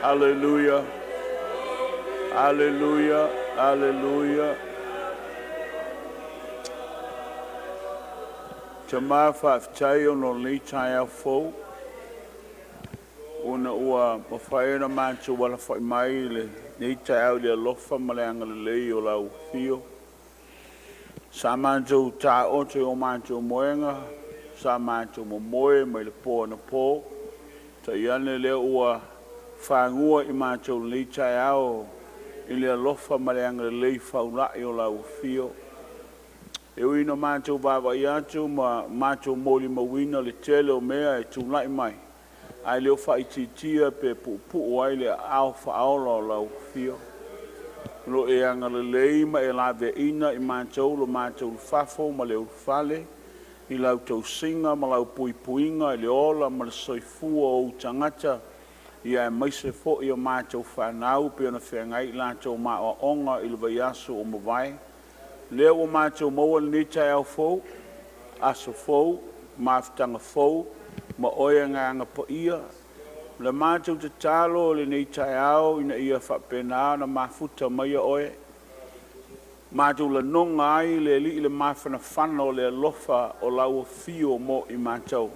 Hallelujah. Hallelujah. Hallelujah. Te mawhaftai ono ni tai au fou. Una ua mawhaena mātou wala whai mai le ni tai au le alofa ma le anga le lei o lau fio. Sa mātou tā ote o mātou moenga, sa mātou mo moe mai le pō na pō. Ta iane le ua whangua i mātou ni tai au i le alofa ma le anga le lei whaulai o lau fio. E ui no mātou wawa i atu ma mātou mōli mawina le tele o mea e tūlai mai. Ai leo whaititia pe pupu ai le au whaola o lau fio. Lo e anga le lei ma e lawe ina i mātou lo mātou whafo ma le ufale. I lau tau singa ma lau pui puinga i le ola ma le soifua o tangata. Ia e maise fo i o mātou whanau pe ona whengai lātou ma o onga i le vaiasu o mawai. Leo o mātou maua ni tai au fou, aso fou, mawhitanga fou, ma oia nganga po ia. Le mātou te talo le ni tai au ina ia whapena na mafuta mai oe. Mātou la nonga ai le li le mawhana whana o le alofa o lau fio mo i mātou.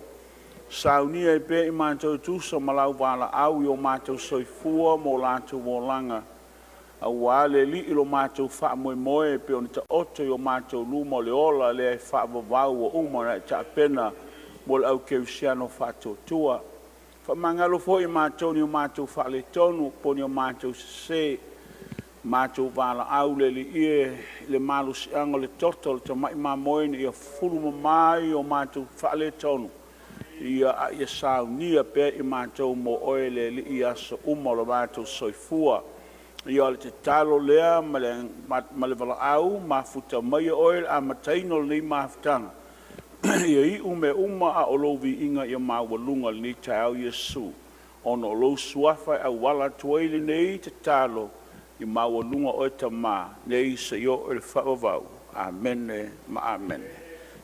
Saunia e pe i mātou tusa ma lau wala au i o mātou soifua mo lātou mo langa. A wale li ilo mātou wha moe moe pe o nita oto i o mātou luma le ola le ai wha wawau o umara e ta pena mo le au keusiano wha tua. Wha mangalo fo i mātou ni o mātou wha le tonu po ni o mātou se mātou wala au le li ie le malu si ango le toto le tamai mā moe ni i a fulu mai o mātou wha le tonu. Ia a ia saunia pe i mātou mo oe le li i aso umara mātou soifua. Ia le te talo lea ma le wala au, ma futa mai oil a mataino ni maftanga. Ia i ume uma a olovi inga ia mawalunga ni tai au Yesu. Ono lo suafa a wala tuaili nei te talo i mawalunga o ta ma nei se yo el whaavau. Amene ma amene.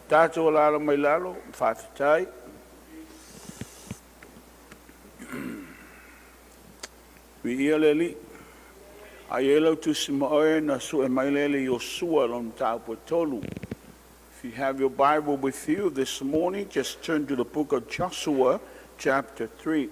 Tātou lalo mai lalo, whawhitai. Vi ia le li. Ai elo tu simaoe na su e mailele Yosua lon taupo tolu. If you have your Bible with you this morning, just turn to the book of Joshua, chapter 3.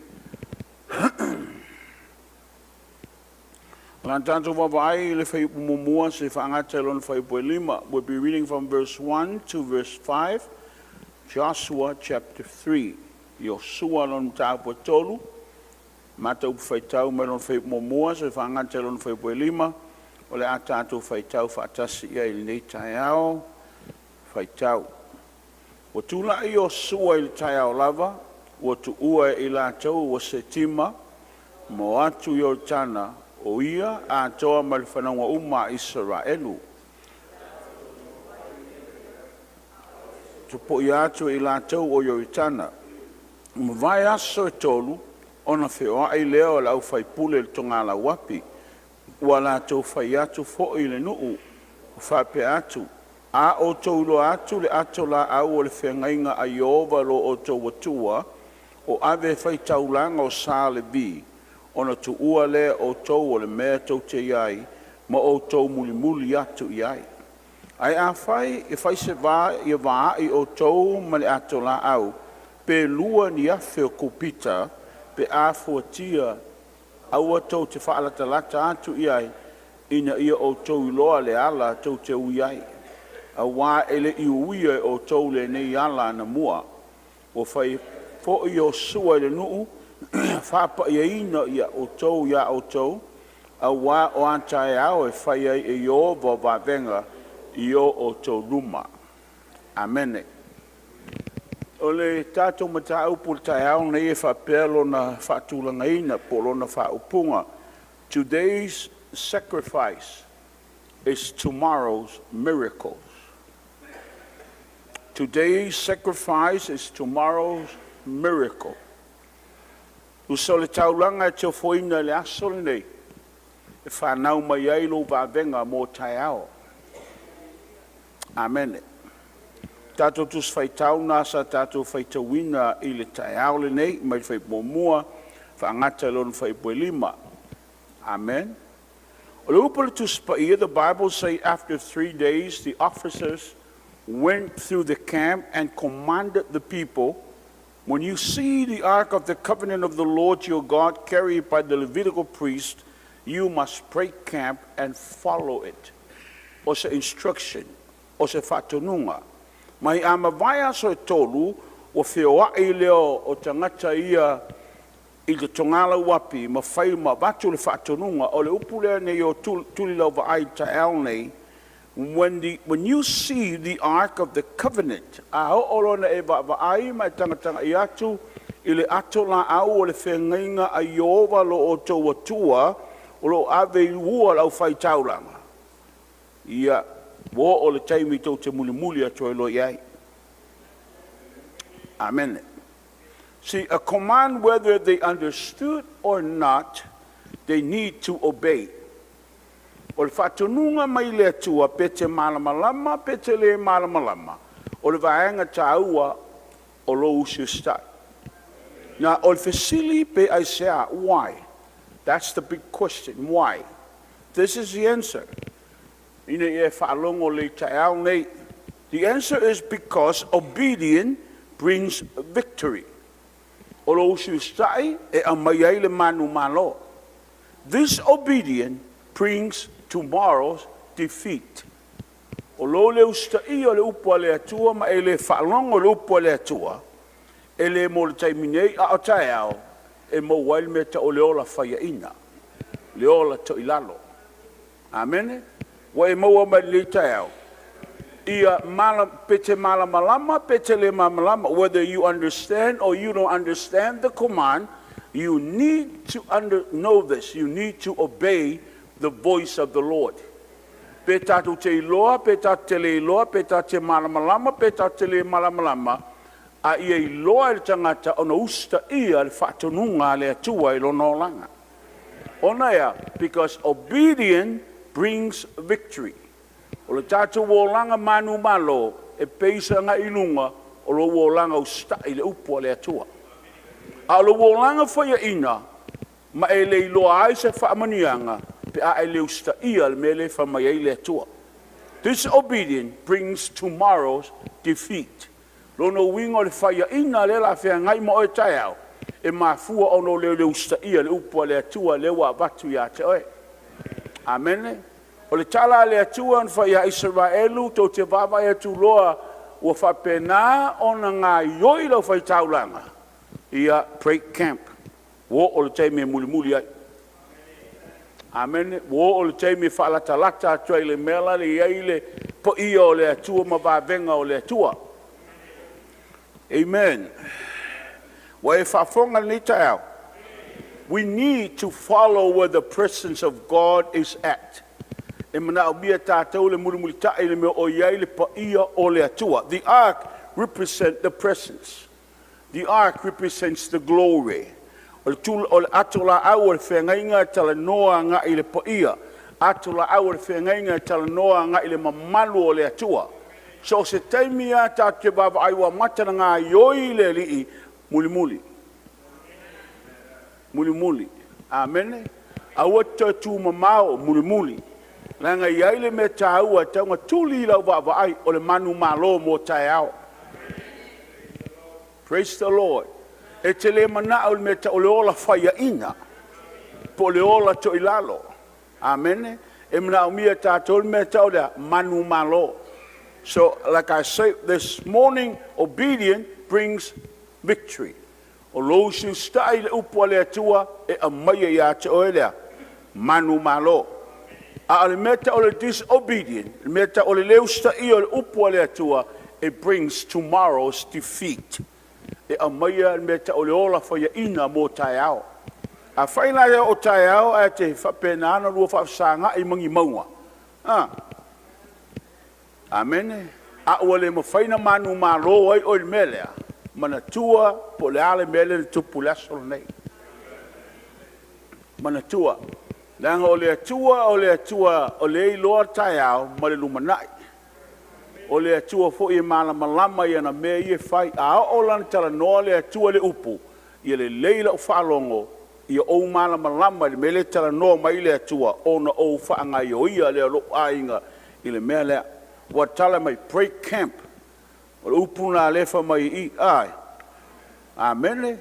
Lantanto wawai le fai mumua se whaangata lon fai lima. We'll be reading from verse 1 to verse 5. Joshua chapter 3. Yosua lon taupo tolu. Matau whaitau me lon whai momoa se whangata lon whai lima. O le atatu whaitau whaatasi ia i nei tai ao whaitau. O tula i o sua i le tai ao lava, o tu ua i la tau o se tima, mo atu i o tana o ia a toa ma le whanonga uma Israelu. Tupo i atu i la tau o i tana. Mo vai aso e tolu, ona wheoa i leo lau whai pule le tonga la wapi, ua la tau whai atu fo i le nuu, whape atu. A o tau lo atu le ato la au o le whengainga a Iova lo o tau watua, o ave whai taulanga o sa le bi, ona tu ua le o tau o le mea tau te iai, ma o tau muli muli atu iai. Ai a whai, e whai se wā i a wā i o tau ma le ato la au, pe lua ni awhi o kupita, pe a fuatia au tau te whaalatalata atu iai ina ia o tau loa le ala tau te uiai. A wā ele i uia o tau le nei ala na mua. O whai fo i o sua le nuu, whapa ia ina ia o tau ia o tau, a wā o antai au e whai ai e o wawenga i o tau luma. Amene. O le tātou matau po tai au nei e whapelo na whatulanga ina po lona whaupunga. Today's sacrifice is tomorrow's miracles. Today's sacrifice is tomorrow's miracle. Uso le taulanga e te foina le aso le nei. E whanau mai ai lo wawenga mo tai au. Amen. Tātou tus whai tau nasa, tātou whai tawina i le tai au le nei, mai whai mōmua, Whaangata lon whaipuelima. Amen. O le upa le tuspaia, the Bible say after 3 days, the officers went through the camp and commanded the people, when you see the ark of the covenant of the Lord your God carried by the Levitical priest, you must break camp and follow it. O se instruction, o se whatonunga. Mai amawaya so e tolu, o whioai leo o tangata ia i te tongala wapi, ma whai ma watu le whatonunga, o le upulea nei o tuli lau vaai tael nei, when you see the ark of the covenant, a ho'olona e vaai mai tangatanga i atu, i le ato la au o le whengainga a Iova lo o tau atua, o lo ave ua lau whai tauranga. Ia, wo o le taimi tau te muli atu e lo iai. Amen. See, a command, whether they understood or not, they need to obey. O le whatonunga mai le atua, pe te malamalama, pe te le malamalama. O le vaenga taua, o lo usustai. Now, o le fesili pe aisea, why? That's the big question, why? This is the answer. Ina e whaalongo le taeau nei. The answer is because obedience brings victory. O lo usustai e amaiai le manu malo. This obedience brings tomorrow's defeat. O lo le ustai o le upua le atua, ma e le whaalongo le upua le atua, e le mo le taiminei a o taeau, e mo wail me ta o le ola whaiaina, le ola to ilalo. Amen? Wa e maua mai le taeau. Ia pete malamalama, pete le malamalama, whether you understand or you don't understand the command, you need to know this. You need to obey the voice of the Lord. Pe tatu te iloa, pe tatu te le iloa, pe tatu te malamalama, pe tatu te le malamalama, a ia iloa le tangata ona usta ia le whatonunga le atua ilo nolanga. Ona ia, because obedience brings victory. O le tatu wolanga manu malo, e peisa nga inunga, o lo wolanga usta i le upua le atua. A lo wolanga whaya ina, ma e le iloa ai se whaamanianga, pe a e le usta ia le mele whamaiai le atua. Disobedience brings tomorrow's defeat. Lono wingo le whaya ina le la whea ngai mo e taiao, e mafua ono le usta ia le upua le atua le wa batu ia te oe. Amen. O le tala le atua an whaia Israelu tau te wawa e tu loa ua whapena o na ngā ioi lau whai taulanga. Ia break camp. Wo o le teime muli ai. Amen. Wo o le teime whaalatalata atua i le mela le iai le po ia o le atua ma wavenga o le atua. Amen. Wa e whafonga ni tau. We need to follow where the presence of God is at. The ark represents the presence. The ark represents the glory. So se taimia ta te bava aiwa matana ngā ioi le lii muli. Amen. Awa tu mamao muli. Langa iaile me taua taunga tuli lau wa ai o le manu malo mo taiao. Praise the Lord. E te le mana o me ta o le ola whaia ina. Po le ola to ilalo. Amen. E mana o mia tātou me ta o le manu malo. So like I say this morning, obedience brings victory. O lo su stai le upua le atua e amaya ia te oelea manu malo. A le meta o le disobedient, le meta o le leusta I o le upua le atua, it brings tomorrow's defeat. E amaya le meta o le ola whaia ina mo taiao. A whaina ia o taiao a te whapena ana rua whafsanga I mangi maua. Amen. A ua le mawhaina manu malo ai o le melea. Manatua po le ale mele le tupu laso nei. Manatua. Langa o le atua o le iloa taiao ma le lumanai. O le atua fo I malama ia na mea I e whai. A o lan tala noa le atua le upu. Ia le leila o whalongo I o malama le mele tala no mai le atua ona o whaanga i o ia le alo ainga I le mea lea. Wa tala mai break camp. O le upuna lefa mai I ai. Amene.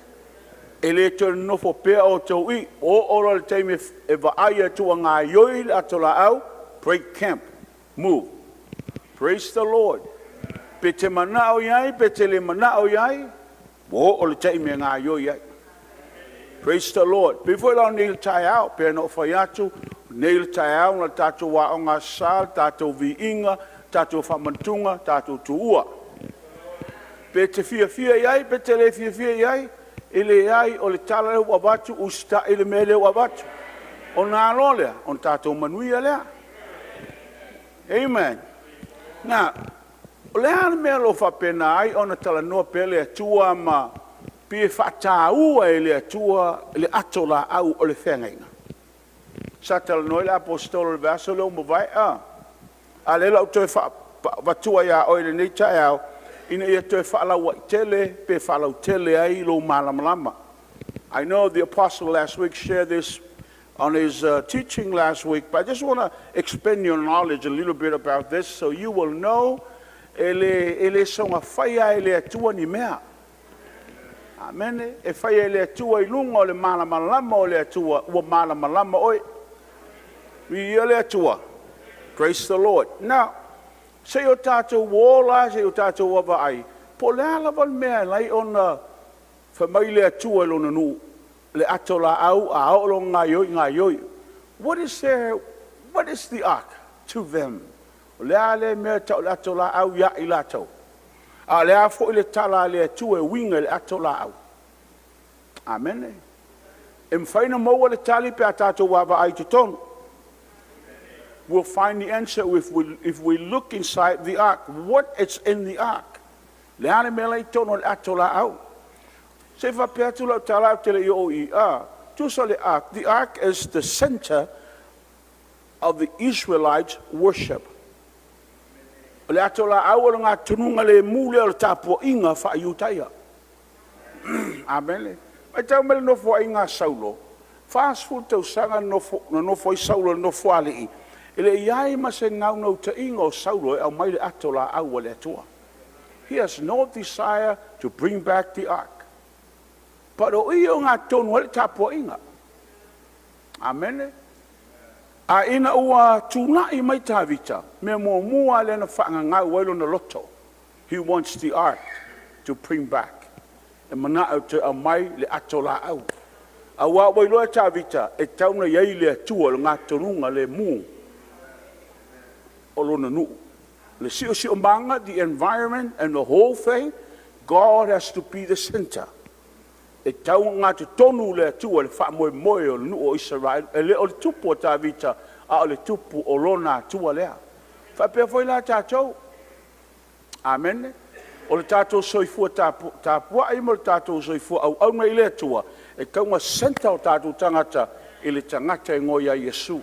E le te nofo pea o tau I. O ora le teime e wa ai atua ngā ioi le atola au. Break camp. Move. Praise the Lord. Pe te manao iai, pe te le manao iai. O le teime ngā ioi iai. Praise the Lord. Before I nail tie out, pe no fayatu, nail tie out na tatu wa onga sal, tatu vi inga, tatu famantunga, tatu tuua. Pe te fia iai, pe te le fia iai, ile iai o le tala le wabatu, usta ile mele wabatu. O nā lolea, on tatu manuia lea. Amen. Now, o le hana mea lo whapena ai, ona tala noa pele atua ma pie whataua e le atua, le atola au o le whengainga. Sa tala noi le apostolo le vaso leo mawai, a le lau toi watua ia oi le nei tai au, ina ia toi whaalaua I tele, pe whaalau tele ai lo malamalama. I know the apostle last week shared this on his teaching last week, but I just want to expand your knowledge a little bit about this so you will know ele songa whaia ele atua ni mea. Amen. E whaia ele atua I lunga o le malamalama o le atua, ua malamalama oi. I ele atua. Praise the Lord. Now, se o tātou wola, se o tātou wawa ai, po le alawa mea lai ona whamai le atua lona nu, le atola au a aolo ngā yoi. What is the ark to them? Le ale mea tau le atola au ya I lātou. A le a fo le tala le atua e winga le atola au. Amen. E mwhaina maua le tali pe a tātou wawa ai te tonu. We'll find the answer if we look inside the ark. What is in the ark? Le ale mea le tonu le atola au. Se fa pe atu lau tala au tele I o I. Tusa le ark. The ark is the center of the Israelites' worship. Le atola au o ngā tununga le mule o le tāpua inga whaaiutaia. Amen. Mai tau mele nofo ai ngā saulo. Fast food tau sanga nofo I saulo nofo alii. Ele iai ma se ngau nau ta inga o saulo e au mai le atola au o le atua. He has no desire to bring back the ark. But o I o ngā tonu le tāpua inga. Amen. A ina ua tūnai mai tāwita, me mua le na whaanga wailo na loto. He wants the ark to bring back. E mana au te a mai le atola au. A wā wailo e tāwita, e tauna iei le atua le ngā tonunga le mū. O lona nuu. Le si o manga, the environment and the whole thing, God has to be the center. E tau ngā te tonu le atua le wha moe o nu o Israel, e le o le tupu o tāwita, a o le tupu o lona atua lea. Wha pia foi la tātou. Amen. O le tātou soifua tāpua, ai mo le tātou soifua au nei le atua, e kaunga senta o tātou tangata, e le tangata e ngoia Yesu.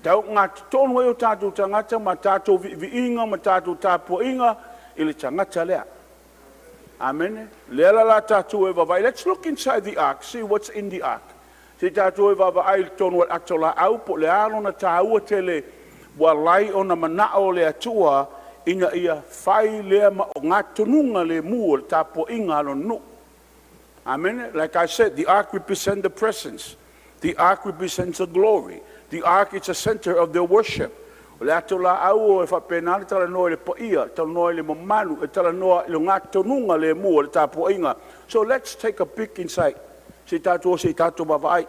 Tau ngā te tonu e o tātou tangata, ma tātou vi inga, ma tātou tāpua inga, e le tangata lea. Amen. Lela la tātou e wawai. Let's look inside the ark, see what's in the ark. Te tātou e wawai tonu at atola au, po le alo na tāua tele walai o na manao le atua, ina ia whai lea ma o ngā tonunga le mua le tāpua inga alo nu. Amen. Like I said, the ark represents the presence. The ark represents the glory. The ark is the center of their worship. Le atola au e whapena le tala noa le paia, tala noa le mamanu, e tala noa le ngā tonunga le mua le tāpua inga. So let's take a peek inside. Se tātou se tātou wawai.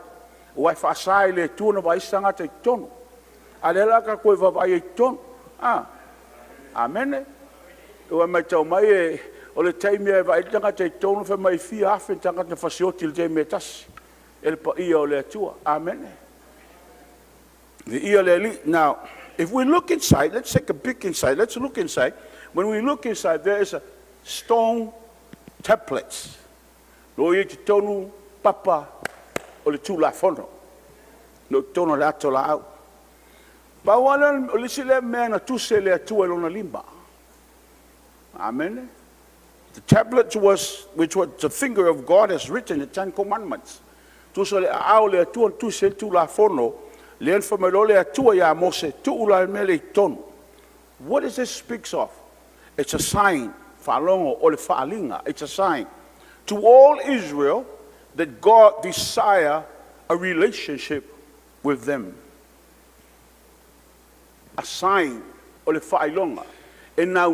Wai whaasai le tūna wai sangata I tonu. A le laka koe wawai I tonu. Amen. Ua mai tau mai e o le taimia e wai tangata I tonu wha mai fia hafen tangata whasioti le taimia tasi. E le paia o le atua. Amen. The ia le li. Now, if we look inside, let's take a peek inside. Let's look inside. When we look inside, there is a stone tablets. Lo i te tonu papa o le tūla whono. No tono le ato la au. Pa wala o le sile mea na tuse le atua lona limba. Amen. The tablet which was the finger of God has written the 10 Commandments. Tu so le au le atua tu se tu la fono. Le en famelo le atua ya mose tu ula mele ton. What does this speaks of? It's a sign. Falongo o le faalinga. It's a sign to all Israel that God desire a relationship with them. A sign o le failonga. E nau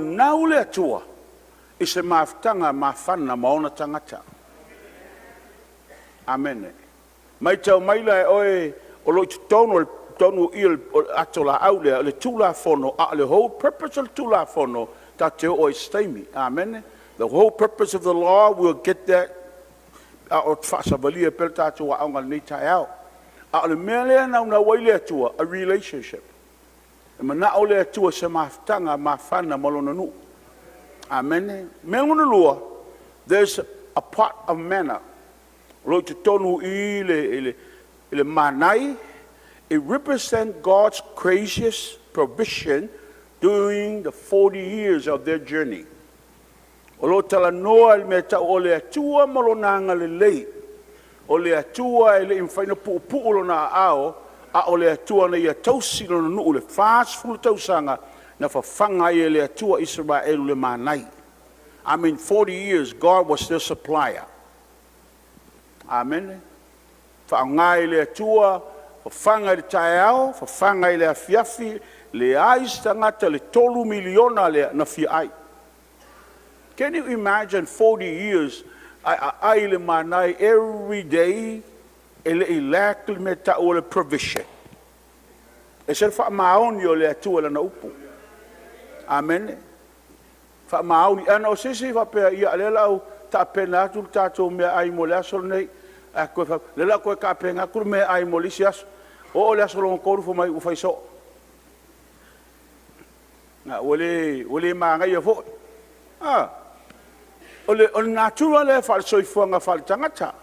le atua i se maftanga mafana maona tangata. Amen. Mai tau mai lai oe o lo tonu il atola au le tula fono a le whole purpose of tula fono ta te o staimi. Amen. The whole purpose of the law will get that o fasavalia pel tatu wa au ni tai au. A le mele na waile atua a relationship. E mana o le atua se maftanga mafana malona nu. Amen. Melona lua, there's a pot of manna. Lo te tonu I le manai, it represents God's gracious provision during the 40 years of their journey. O lo tala noa me ta o le atua malonanga le lei. O le atua le infaina pu lona ao, a o le atua na ia tausi lona nu le fast full tausanga na fafanga ia le atua Israel le manai. I mean 40 years God was their supplier. Amen. Whaangai le atua, whawhanga le taeao, whawhanga le afiafi, le ais tangata le 2 miliona le na fiai. Can you imagine 40 years, ai le manai every day, ele ilak le meta o le provision. E se whaamaoni o le atua le na upu. Amen. Whaamaoni, ana o sisi whapea ia le lau, ta pena atu tātou mea ai mo le aso nei, le la koe ka penga kuru mea ai mo lisi aso, o le aso longo koru fo mai ufai so. Na, wale maa ngai a fo. Ole natura le whare soifuanga whare tangata.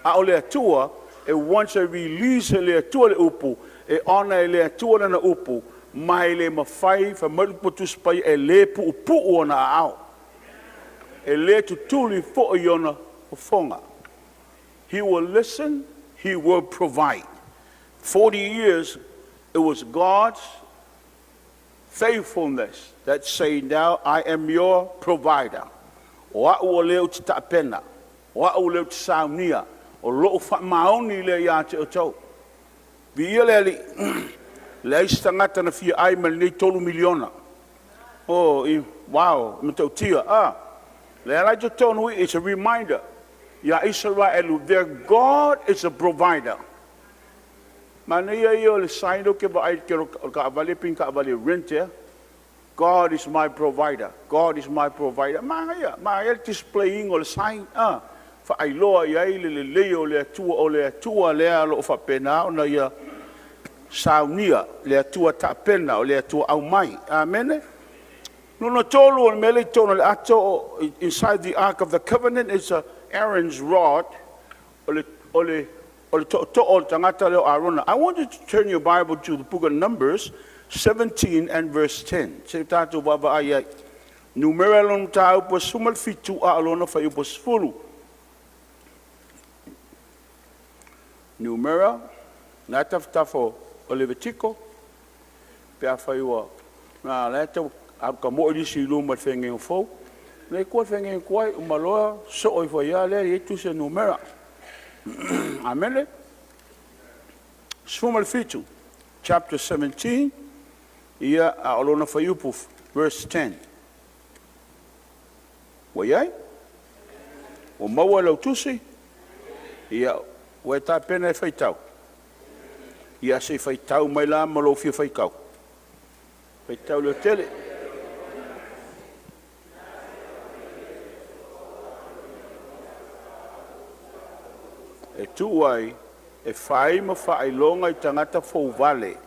A ole atua, e once a release le atua le upu, e ona le atua na upu, mai le mawhai, fa maruputu spai e le pu upu ona ao. E le tutuli fo i ona fonga. He will listen, he will provide. 40 years, it was God's faithfulness that say, now I am your provider. O au o leo te tapena, o au leo te saunia, o loo wha maoni le ia te o tau. Via le ali, le aistangata na fia ai mali nei 2 miliona. Oh, wow, mtau tia, le alai te tonu, it's a reminder. Ya Israel, their God is a provider. Mania yo le saino ke ba ai ke ka avale pin ka avale rente. God is my provider. God is my provider. Ma displaying all sign fa ai loa ia le leo le tua le alo fa pena na ia saunia le tua ta pena o le tua au mai. Amen. No tolu on mele tono le ato inside the ark of the covenant is Aaron's rod. I want you to turn your Bible to the book of Numbers 17 and verse 10. Se tatu baba ayai. Numera lon tau po sumal fitu a alona fa yo fulu. Numera nataf tafo o Levitico pe a fa yo na leta a ka mo di si lu ma fengen fo. Nei ko fengen kwai o maloa so o fa ya le e tu se numera. Amen. Sumal fitu chapter 17 ia a alona fa yo verse 10. Waiai? O maua lau tusi? Ia, ue tā pena e whaitau. Ia se whaitau mai la malo fia whaikau. Whaitau leo tele. E tu ai, e whai ma whai longa I tangata fau vale.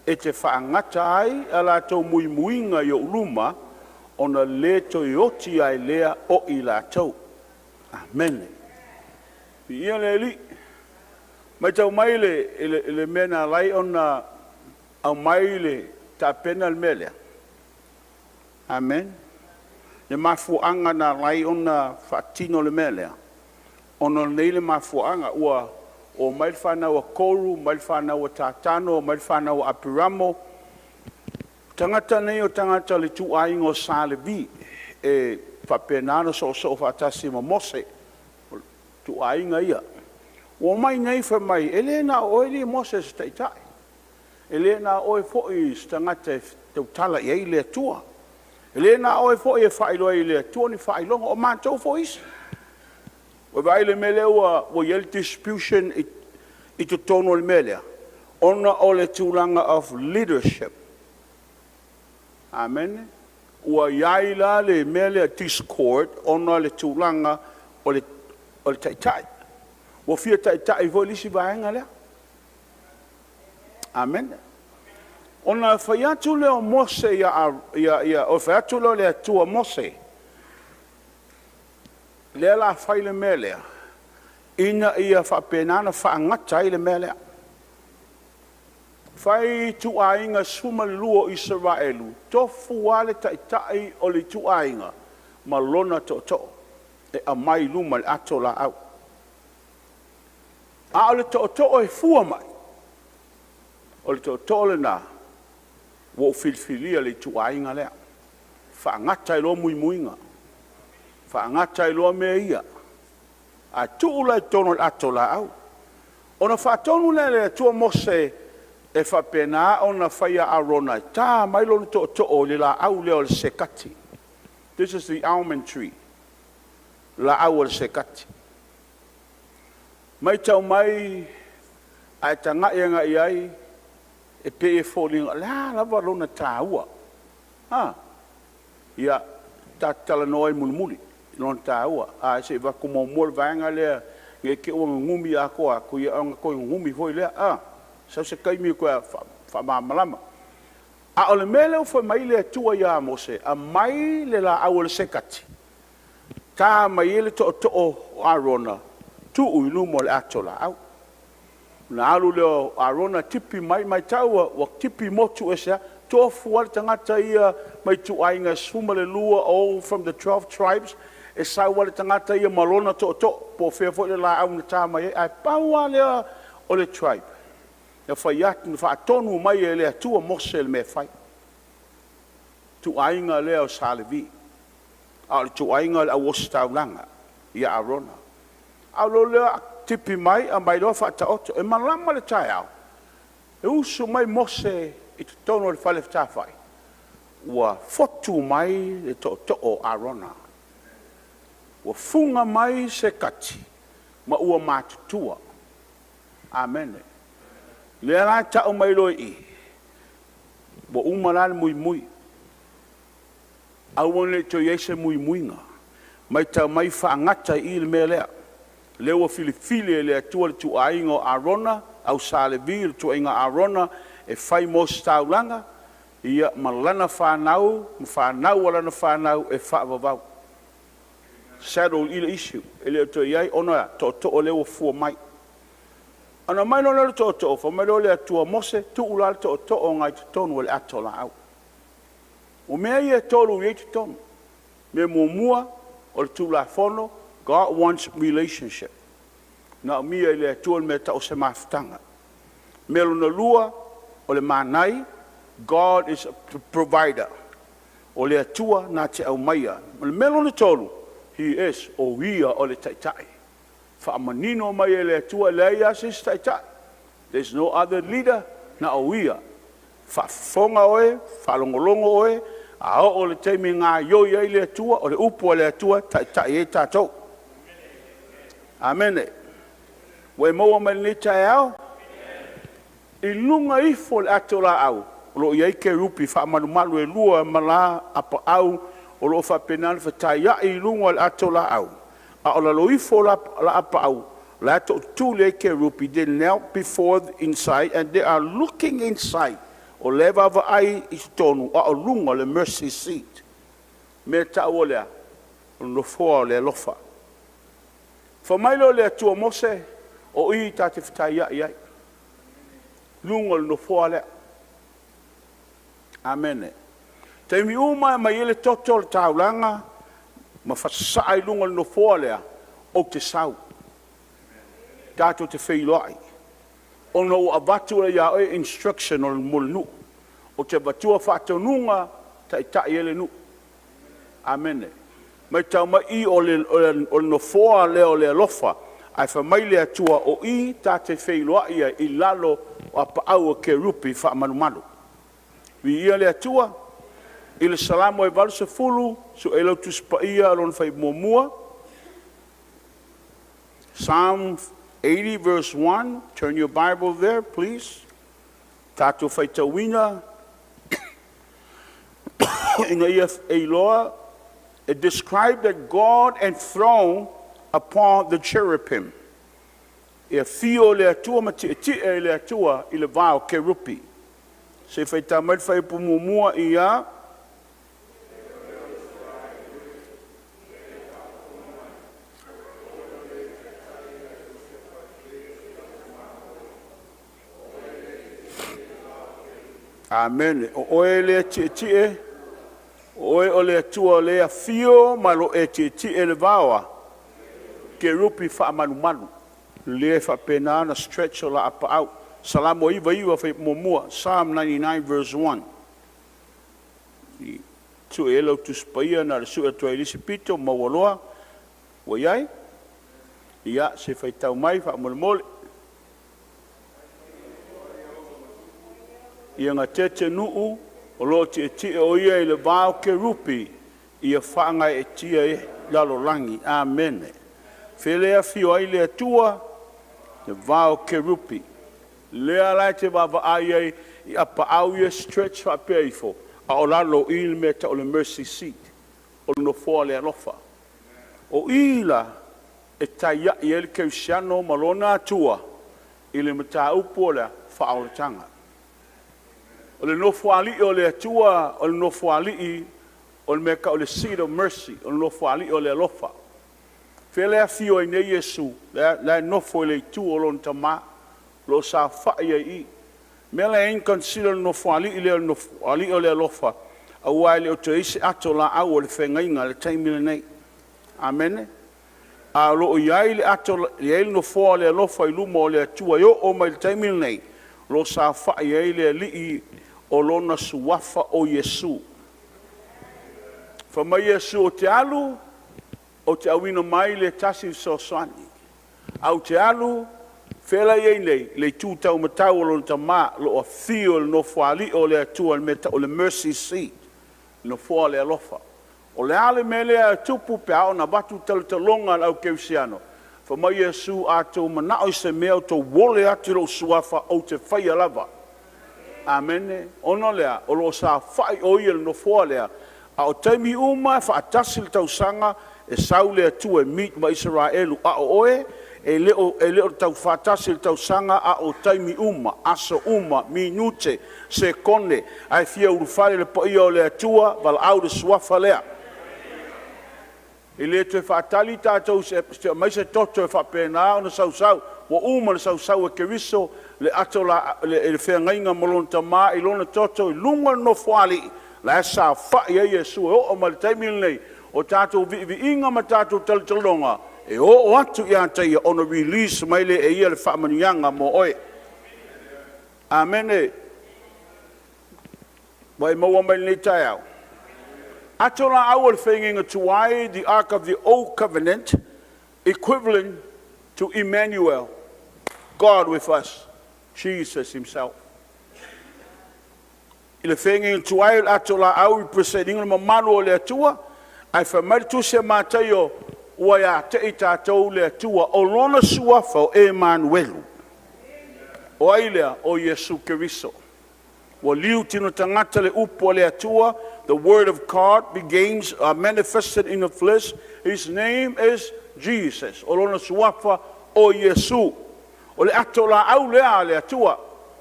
E te whaangata ai ala tau mui muinga I o uluma, ona le toyoti ai lea o I la tau. Amen. Ia le li. Mai tau mai le mena lai ona au mai le ta pena le melea. Amen. Le mafuanga na lai ona fatino le melea. Ona nei le mafuanga ua o mai whanau a koru, mai whanau a tātano, mai whanau a apiramo. Tangata nei o tangata le tu ainga o Salevi, e whapenana so whatasi ma mose, tu ainga ia. O mai nei wha mai, ele na oe li mose se taitai. Ele na oe fo'i tangata tau tala i eile atua. Ele na oe fo'i e whailo eile atua ni whailonga o mātou fo'isi. O vaile mele o yel distribution i to tono le mele. Ona o le tūlanga of leadership. Amen. Ua yaila le mele discord ona le tūlanga o le taitai. Ua fia taitai vo lisi vaenga lea. Amen. Ona whaiatu leo Mose o whaiatu leo le atua Mose. Lea la whaile melea. Ina ia whapenana whaangata i le melea. Whai tuainga suma lua Israelu. Tofu wale taitai o le tuainga. Malona to. E a mai luma le ato la au. A o le to e fua mai. O le to le na. Wo filfilia le tuainga lea. Whaangata i lo muimuinga. Whaangata i loa mea ia. A tuula i tono ato la au. Ona whaatonu le tua Mose e whapena ona whaia arona. Tā mailo to le la au leo le sekati. This is the almond tree. La au le sekati. Mai tau mai ai tanga ianga iai e pe e fōlinga. La varona tā ua. Ia tatala noai mulmuli. Non taua a se va como mol vanga le nge ke o ngumi a ko ia anga ko ngumi foi le sa se kai mi ko fa malama a o le mele fo mai le tua ia Mose a mai le la au le sekati ta mai le to Arona tu ulu mol atola au na alu le Arona tipi mai taua wa tipi motu esa to fu al tangata ia mai tu ainga suma le lua all from the 12 tribes. E sau wale tangata ia malona to po fea fo le la au na tama e ai paua lea o le tribe. E whaiatu na whaatonu mai e lea tua Mose le me whai. Tu ainga lea o Salevi. A le tu ainga le awosi taulanga ia Arona. A lo lea tipi mai a mai loa whaata oto. E malama le tai au. E usu mai Mose i tu tono le whale Tavai. Ua fotu mai le to o Arona. Ua funga mai se kati, ma ua mātutua. Amen. Lea nā tau mai loi i. Ua umarane mui. Awane to yese mui-muinga. Mai tau mai whaangata i le mea lea. Lea ua filifili lea tua le tu ainga o Arona, au Salevi le tu ainga Arona, e whai mos taulanga, ia malana whanau, alana whanau, e whaavavau. Settle ile issue ele to yai ona to o le fu mai ana mai no le to fo mai le tua Mose tu ula to o ngai to no le atola au o me ia to lu ye to me mua o tu la fono. God wants relationship na mi le tu me ta o se maftanga me lo lua o le manai. God is a provider o le tua na te au maia me lo tolu. He is o ia o le taitai. Whaamanino mai e le tua leia sis taitai. There's no other leader na o ia. Whafonga oe, whalongolongo oe, a o le teimi ngā ioi e le tua, o le upo le tua, taitai e tātou. Amen. Wai maua mai ni tai au. I lunga ifo le atola au. Lo iai ke rupi whaamanumalu e lua mala apa au. O lo fa penal fa taia I lunga le atola au. A o la loifo la apa au. La to tu le ke rupi. They knelt before inside and they are looking inside. O leva va ai I tonu. A o lunga le mercy seat. Me ta o lea. O no foa le lofa. Fa mailo le tua Mose. O I ta te ftaia iai. Lunga le no foa lea. Amen. Te mi uma mai ele toto le taulanga, ma whasai lunga no fōlea o te sau. tātou te whailoai. Ona o avatu le ia oe instruction o le molinu. O te vatua whātonunga tai ele nu. Amene. Mai tau mai o le nofoa leo le alofa. Ai whamai le atua o I tā te whailoai I lalo o apaau o ke rupi whaamanumalu. Vi ia le atua. I le salamo e valu se fulu. So e lau tuspa ia alon whai muamua. Psalm 80 verse 1. Turn your Bible there, please. Tātou whai tawina. Inga ia eiloa. It described that God enthroned upon the cherubim. Ia fio le atua ma te le atua I le vao ke rupi. Se whai tamai whai pumumua ia. Amen. O oe le tie. Oe o le atua le a fio malo e tie le vawa. Ke rupi whaamanumalu. Le whapena na stretch o la apa au. Salamo iwa whai momua. Psalm 99 verse 1. Tu e lau tu spaia na le sua tua elisi pito mawaloa. Wa iai. Ia se whai tau mai whaamole. Ia ngā tete nuu, o lo te o ia I le vāo ke rupi, ia whaanga e tia e lalolangi. Amen. Whelea fio ai le atua, le vāo ke rupi. Lea lai te wawa ai ai, I apa au ia stretch wha peifo, a o lalo I le mea o le mercy seat, o le nofoa le alofa. O ila, e taia I ele keusiano malona atua, I le mata upo le whaoletanga. O le nofo ali o le atua, o le nofo ali o le meka o le seat of mercy, o le nofo ali o le alofa. Whelea fio I ne Yesu, le nofo le tu o lon tama, lo sa whaia I. Mele ein consider le nofo ali o le alofa, a wai le o te isi ato la au o le whengainga le taimile nei. Amen. A lo o iai le ato le el nofo le alofa I luma o le atua yo o mai le taimile nei, lo sa whaia I le li o lona suafa o Yesu. Whamai Yesu o te alu, o te awina mai le tasi sosani. Au te alu, whela iei nei, le tūtau matau o lona tamā, lo a fio le no whaali o le atua o le mercy seat, no whoa le alofa. O le ale mele a tupu pe ao na batu talonga au keusiano. Whamai Yesu ato manao se mea to wole atu lo suafa o te whaia lava. Amen. Ono lea, o lo sa whai o ia no whoa lea. A o taimi uma, whaatasi le tausanga, e sau lea tu e meet ma Israelu. A o oe, e leo tau whaatasi le tausanga, a o taimi uma, aso uma, minute, se kone, ai fia urufale le po ia o lea tua, val au de suafa lea. E le te whaatali tātou, mai se toto e whapena, o na sau, wa uma le sau e keriso, le ato le whengainga molon tamā, I lona toto, I lunga no whali, la sa whai e Yesu, o ma le taimil nei, o tātou vi inga ma tātou talonga, e o atu I anta ia, ona release mai le e ia le whaamanianga mo oe. Amen. Wai maua mai nei tai au. Ato la au le whenginga tuai, the Ark of the Old Covenant, equivalent to Emmanuel, God with us. Jesus himself. I le whenginga tuai ato la au representing le mamano o le atua, ai whamaritu se mātai o ua ia te I tātou le atua o lona suafa o Emmanuelu. O ailea o Yesu Keriso. Wa liu tino tangata le upo le atua, the word of God begins, manifested in the flesh. His name is Jesus. O lona suafa o Yesu. O le ato la au lea le atua,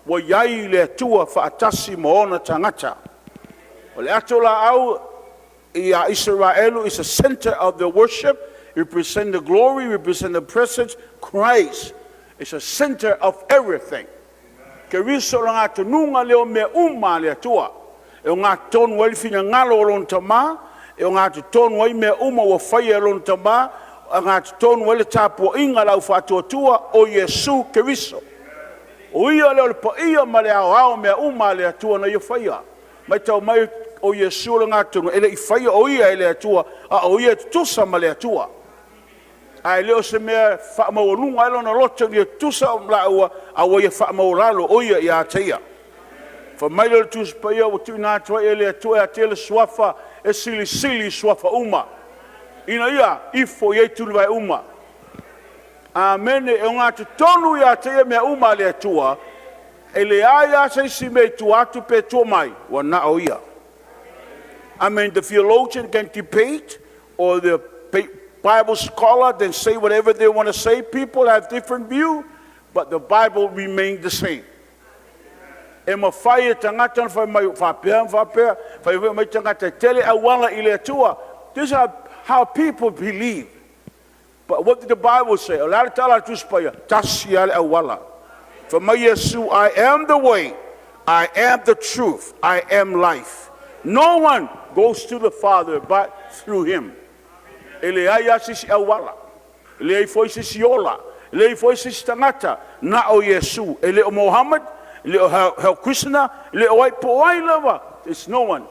wa iai le atua whaatasi moona tangata. O le ato la au ia Israelu is the center of the worship, represent the glory, represent the presence. Christ is the center of everything. Ke riso la ngā tununga leo me le atua. E o ngā tonu wai fina ngalo o lon tamā, e o ngā tonu wai me wa whaia lon tamā, ngā tonu ele tāpua inga lau whātua o Yesu Keriso. O ia leo le pa ia ma le ao mea uma le atua na ia whaia. Mai tau mai o Yesu le ngā tonu, ele I whaia o ia ele atua, a o ia tusa ma le atua. Ai leo se mea whaamaurunga elo na loto ni tusa o mla ua, a o ia whaamauralo o ia I a teia. Fa mai le tusa pa ia o tu nā tua ele atua a tele swafa, e sili swafa uma. Ina ia, ifo ye tulu vai uma. Amen, e ngā te tonu ia te mea uma le atua, e le aia se si me tu atu pe tua mai, wa na o ia. Amen, the theologian can debate, or the Bible scholar then say whatever they want to say. People have different view, but the Bible remains the same. E ma whai e tangata, whai mai whapea, whai mai tangata tele awala I le atua. This is how people believe. But what did the Bible say? Alala tala tuspaya, tasi ale awala. For my Yesu, I am the way, I am the truth, I am life. No one goes to the Father but through him. Ele aya sisi awala. Ele foi sisi ola. Ele foi sisi tangata. Na o Yesu. Ele o Muhammad. Ele o Krishna. Ele o waipoai lava. There's no one.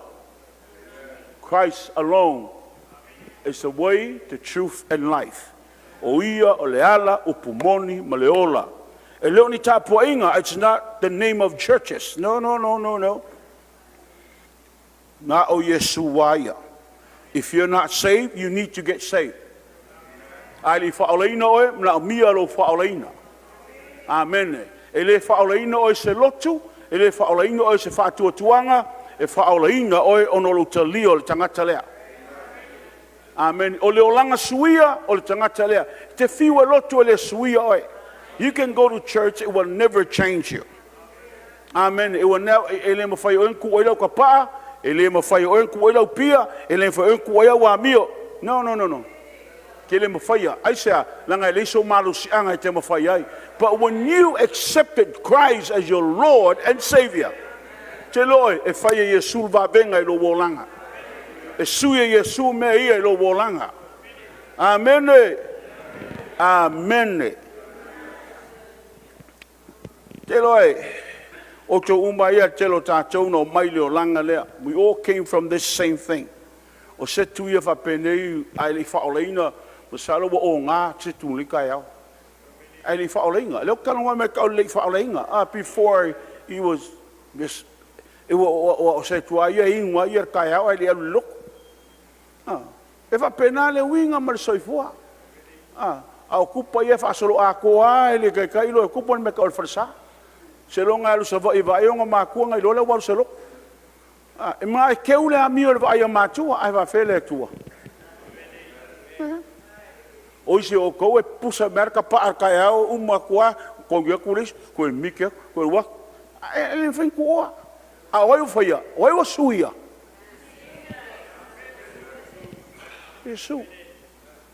Christ alone is the way, the truth, and life. O ia, o leala, o pumoni, maleola. E leo ni tapuainga, it's not the name of churches. No. Na o Yesu waya. If you're not saved, you need to get saved. Ali fa'aleina oe, mna mia lo fa'aleina. Amen. Ele fa'aleina oe se lotu, ele fa'aleina oe se fa'atuatuanga, e fa'aleina oe ono lo talio le tangata lea. Amen. O le olanga suia o le tangata lea. Te fiwa lotu le suia oe. You can go to church, it will never change you. Amen. It will never, ele mawhai o enku oe lau kapaa, ele mawhai o enku oe lau pia, ele mawhai o enku oe lau amio. No. Ke le mawhai a, aisea, langa ele so malu sianga e te mawhai ai. But when you accepted Christ as your Lord and Savior, te loe, e whai e Yesu vavenga I lo wolanga. E sui e Yesu mea ia I lo wolanga. Amen. Amen. Te loe, o te umaia te lo tātou no mai leo langa lea. We all came from this same thing. O se tuia whapenei, ai li whaoleina, ma salo wa o ngā te tūlika iau. Ai li whaoleina. Leo kanonga me kau li whaoleina. Before he was, o se tuaia inwa ia kai au, ai li alu loko. E whapena le winga ma le soifua. Au kupa ia whaasolo a koa, e le kai lo e kupa me kau le wharasa. Se longa alu sa vai vai onga makua ngai lola wa se lo. E mai keu le amio le vai matua ai va fele tua. O se o ko e pusa merka pa arka au uma kwa ko ia kuris ko mike ko wa. E fin ko. A oi foi, oi o suia. Yesu.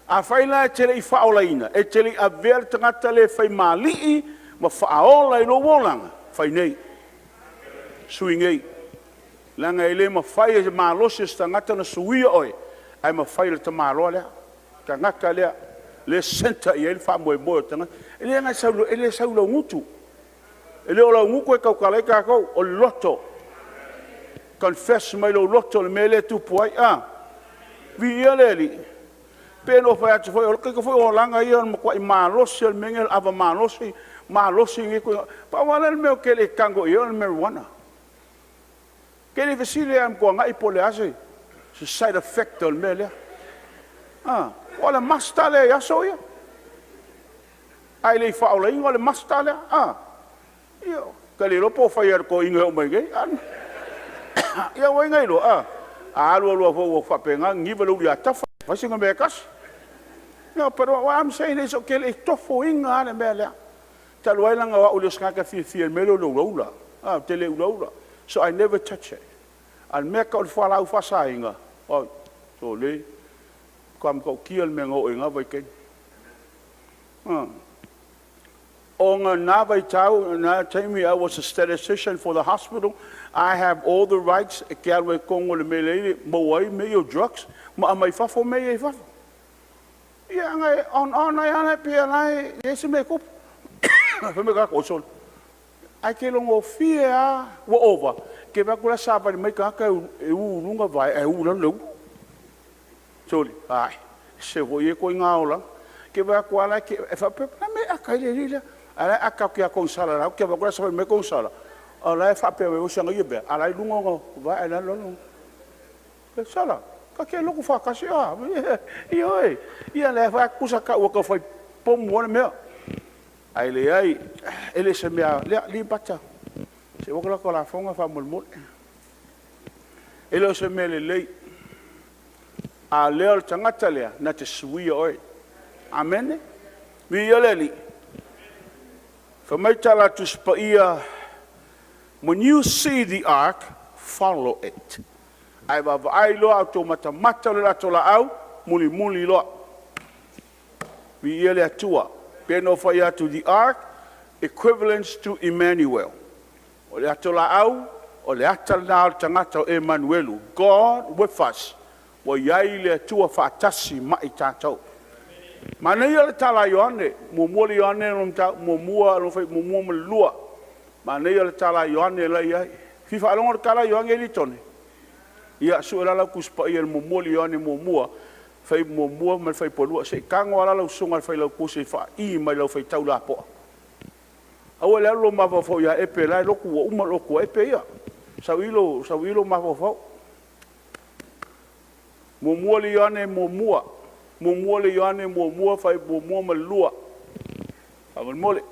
A faila tele fa olaina, e tele a ver tangata le fai mali ma fa'aola I lo wolanga, fai nei. Sui ngei. Langa ele ma fai e malose stangata na suia oe. Ai ma fai le ta maloa lea. Ka ngaka lea. Le senta I ele fa moe moe tanga. Ele ngai saulo, ele saulo ngutu. Ele ola nguku e kau kalai kakau, o loto. Confess mai lo loto le mele tupu ai. Vi ia leli. Peno fai atu fai, o kaka fai o langa ia, ma kwa I malose, el mengel ava malose, malose ngi ko pa wala me ke le kango yo le marijuana ke le vesile am ko ngai pole ase se side effect ol mele wala mastale ya soya ai le fa ola inga le mastale yo ke le lopo fa yer ko inga o mai ge ya wa ngai lo lo fo fa penga ngi velo ya tafa fa singa me kas no pero what I'm saying is okay le tofo inga le mele Taluai langa wa ulis ngaka fi melo lo rola. Tele rola. So I never touch it. Al meka ul falau fasainga. So le kam ko kiel mengo inga vai ken. Onga na vai tau na time I was a statistician for the hospital. I have all the rights e kelwe kongo le mele mo ai me yo drugs. Ma mai fafo me e fafo. Ia ngai on ai ana pe ai ese me ko. Fa me ka ko sol. Ai ke longo fia wo over. Ke ba kula sa ba mai ka u lunga vai e u lo. Soli, ai. Se wo ye ko ngaola. Ke ba ko ala ke fa pe na me akai le rile. Ala aka ke ko sala ra ke ba kula sa me ko sala. Ala fa pe wo sanga ye be. Ala lunga ngo vai ala lo. Pe sala. Ka ke loko fa ka sia. Io e. Ia le fa kusa ka wo ka fa pom wo me. Ai le ai ele se me le li bata. Se wo ka la fonga fa mol. Ele se me le a leo tangata lea na te suia oi. Amen. Mi yoleli. For my tala to spaia, when you see the ark, follow it. Ai va ai lo auto mata le la tola au, muli lo. Mi yele atua. Peno faya to the ark, equivalence to Emmanuel. O le atola au, o le atalna tangata Emmanuelu. God with us. Wa yai le tua fatasi mai tātou. Mana ia le tala Ioane, mumoli Ioane nomta mumua no fai mumua lua. Mana ia le tala Ioane la ia. Fifa alongo le tala Ioane li tone. Ia su la kuspa ia mumoli Ioane mumua fai mumua mal fai polua se kango ala sunga fai la kusi fa I mai la fai taula po. Awa le lo ma fo ia epe la lo ku uma lo ku epe ia. Sawilo ma fo. Mumua le Ioane mumua. Mumua le Ioane mumua fai mumua malua. Amal mole.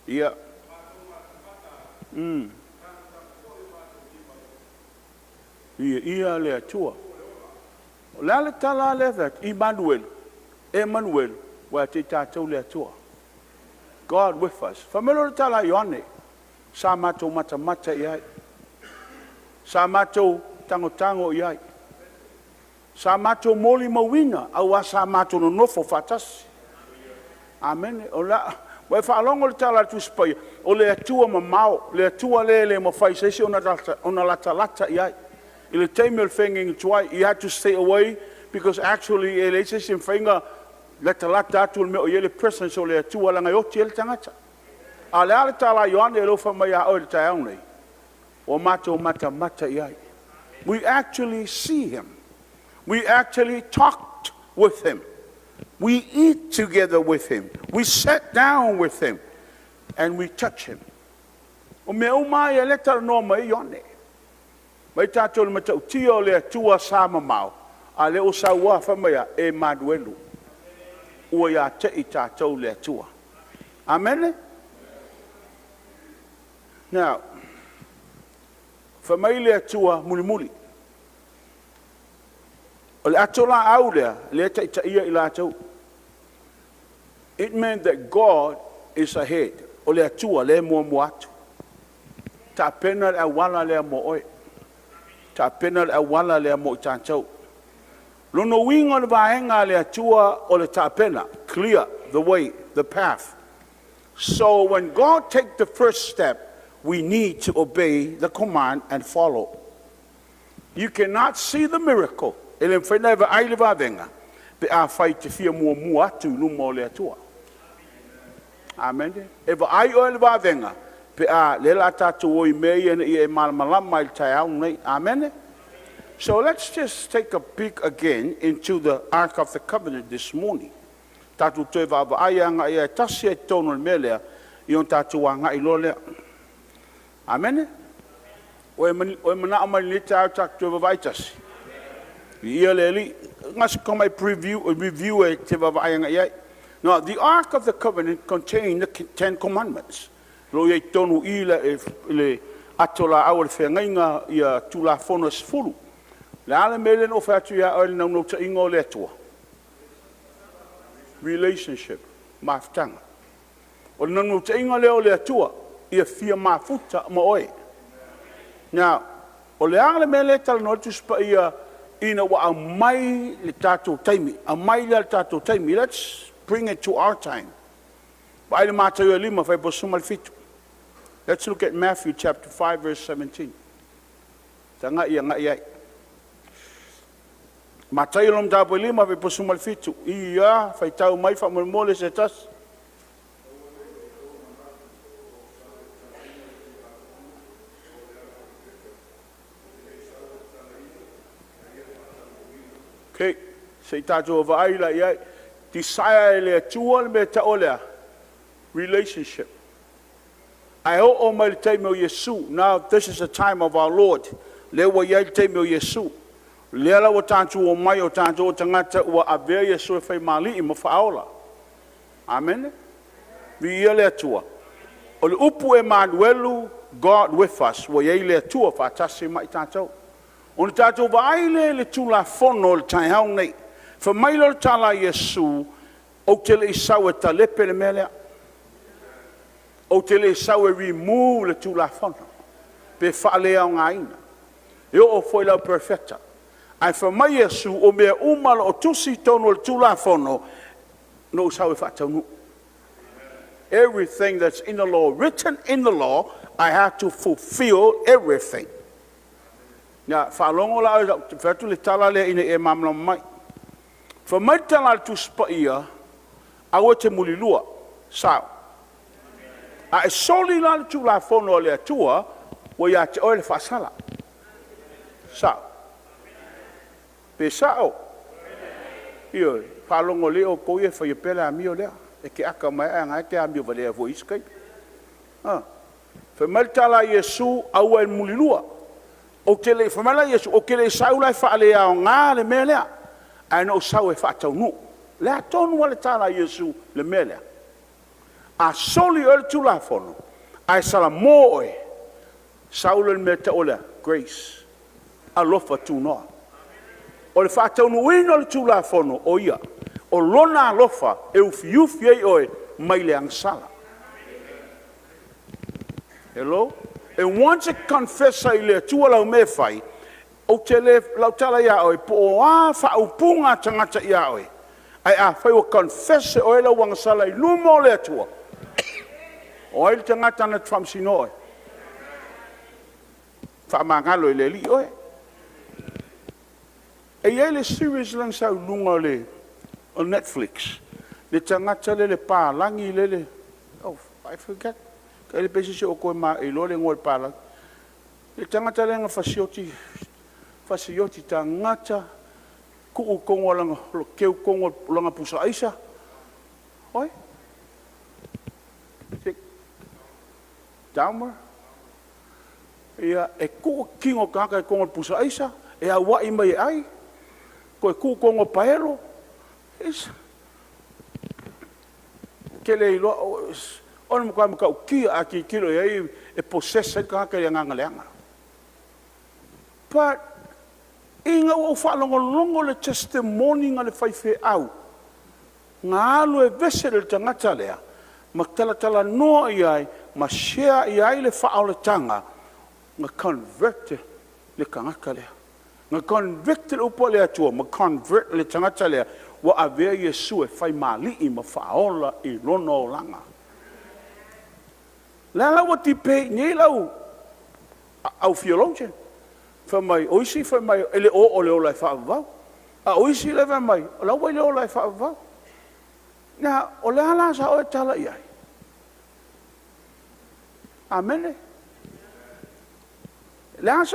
Ia. Ia le atua. La le tala le vet Emmanuel wa te tātou le atua. God with us. Famelo le tala Ioane. Sa matou mata iai. Sa matou tango iai. Sa matou moli mawina. Awa sa matou no nofo fatasi. Amen. Ola. Wai whaalongo le tala tu spaya. O le atua mamao. Le atua le mawhai sesi ona lata iai. I le teime le whenging tuai. You had to stay away. Because actually, le sesi whenga lata atu le meo yele presence o le atua langa yoti ele tangata. A le ale tala Ioane e lofa mai a oe tai aunei. O matou mata iai. We actually see him. We actually talked with him. We eat together with him. We sat down with him. And we touch him. O me umai e le tala no mai Ioane. Mai tātou le matau tio le atua sa mamau. A le o sa ua whamaya e maduelu. Ua ia te I tātou le atua. Amen? Now, whamaile atua muli. O le atola au lea, le taia I lātou. It meant that God is ahead. O le atua le mua atu. Ta pena le awala lea mo oe. Ta pena le awala lea mo I tātou. Lono winga le vaenga le atua o le ta pena. Clear the way, the path. So when God takes the first step, we need to obey the command and follow. You cannot see the miracle. Ele whenai wa aile wa venga. Pe a whai te fia mua atu luma o le atua. Amen. E wa ai o le wa venga. Pe a le la tatu o I mei e malamalama I tai au nei. Amen. So let's just take a peek again into the Ark of the Covenant this morning. Tatu te wa ai anga e tasi e tono le melea. Ion tatu anga I lo lea. Amen. Oe mana amai ni tau tak te wawaitas. Ia leli, ngas ko mai review e te wawaianga iai. Now, the Ark of the Covenant contained the 10 Commandments. Lo iei tonu I le atola au le whengainga ia tula fonas fulu. Le ale mele no whatu ia oile nau no ta ingo le atua. Relationship, maftanga. O nau no ta ingo leo le atua. Ia fia mafuta ma oe. Now, o le ale mele tala no tu spa ia ina wa a mai le tatou taimi. A mai le tatou taimi. Let's bring it to our time. Ba ile mata ia lima fai posuma le fitu. Let's look at Matthew chapter 5 verse 17. Tanga ia ngai ai. Matai lom tapo lima pe posumal fitu. Ia, fai tau mai fa mole se tas. Okay, sei tato vai la ia. Desire le tua me ta olea. Relationship. I o mai te me Yesu. Now this is the time of our Lord. Le wa ia te me Yesu. Le ala o tantu o mai o tantu o tangata ua avea Yesu e fai mali I mo faola. Amen. Vi ia le tua. O le upu Emmanuelu, God with us. Wa ia le tua fa tasi mai tantu. O le tantu vai le tula fono le tai hau nei. Fa mai lo tala Yesu o te le isau e talepe le melea. O te le isau e remove le tula fono. Pe fa lea o ngaina. Io o foi la perfecta. Ai fa mai Yesu o mea umala o tusi tono le tula fono no sao e fa tonu. Everything that's in the law, written in the law, I have to fulfill everything. Now, fa longo la fa tu le tala le ina e mamla mai. Fa mai tala tu spaia a o te mulilua sao. A e soli la tu la fono le tua o ia te o le fa sala. Sao. Pe sao. Io, palongo leo koe fa ye pela amio lea. E ke aka mai anga te amio vale a voi skai. Fa maltala Yesu au el mulilua. O te le fa mala Yesu o ke le saula fa le a nga le melea. Ai no sau e fa tonu. Le tonu le tala Yesu le melea. A soli el tu la fono. Ai sala moe. Saula le meta ola grace. Alofa tu noa. O le whātau nuino le tūla whono o ia. O lona alofa e ufiufi ei oe mai le angsala. Hello? E once it confessa I le tua lau me fai, o te le lau tala ia oe, po o a whaupunga tangata ia oe. Ai a whai o confessa oe lau angsala I lumo le tua. O ai le tangata na tramsino oe. Whamangalo I le li oe. E iai le series lang sa lunga le on Netflix. Le tangata le pālangi le. Oh, I forget. Ka le pese se o koe ma e lo le ngoi pālangi. Le tangata le nga fasioti tangata ku o kongo langa keu kongo langa pusa aisa. Oi? Dahmer. Ia e ku kingo kaka e kongo pusa aisa. E a wai mai ai. Koe ku kongo paelo. Ke le ilo ona mo ka o ki a ki kilo e possessa ka ka nga leanga. But inga o fa longo le testimony nga le fai fe au. Nga alo e vese le tangata lea. Ma tala no ai ma share ai le fa au le tanga. Nga convert le kangaka lea. Nga convict le upo le atua, ma convert le tangata lea, wa avea Yesu e fai mali I ma faola I lono o langa. Lala wa ti pe, nye lau, au theologian, fa mai, oisi fa mai, ele o le o lai fa avau. A oisi le fa mai, o lau wai le o lai fa avau. Nga, o le ala sa o e tala iai. Amene.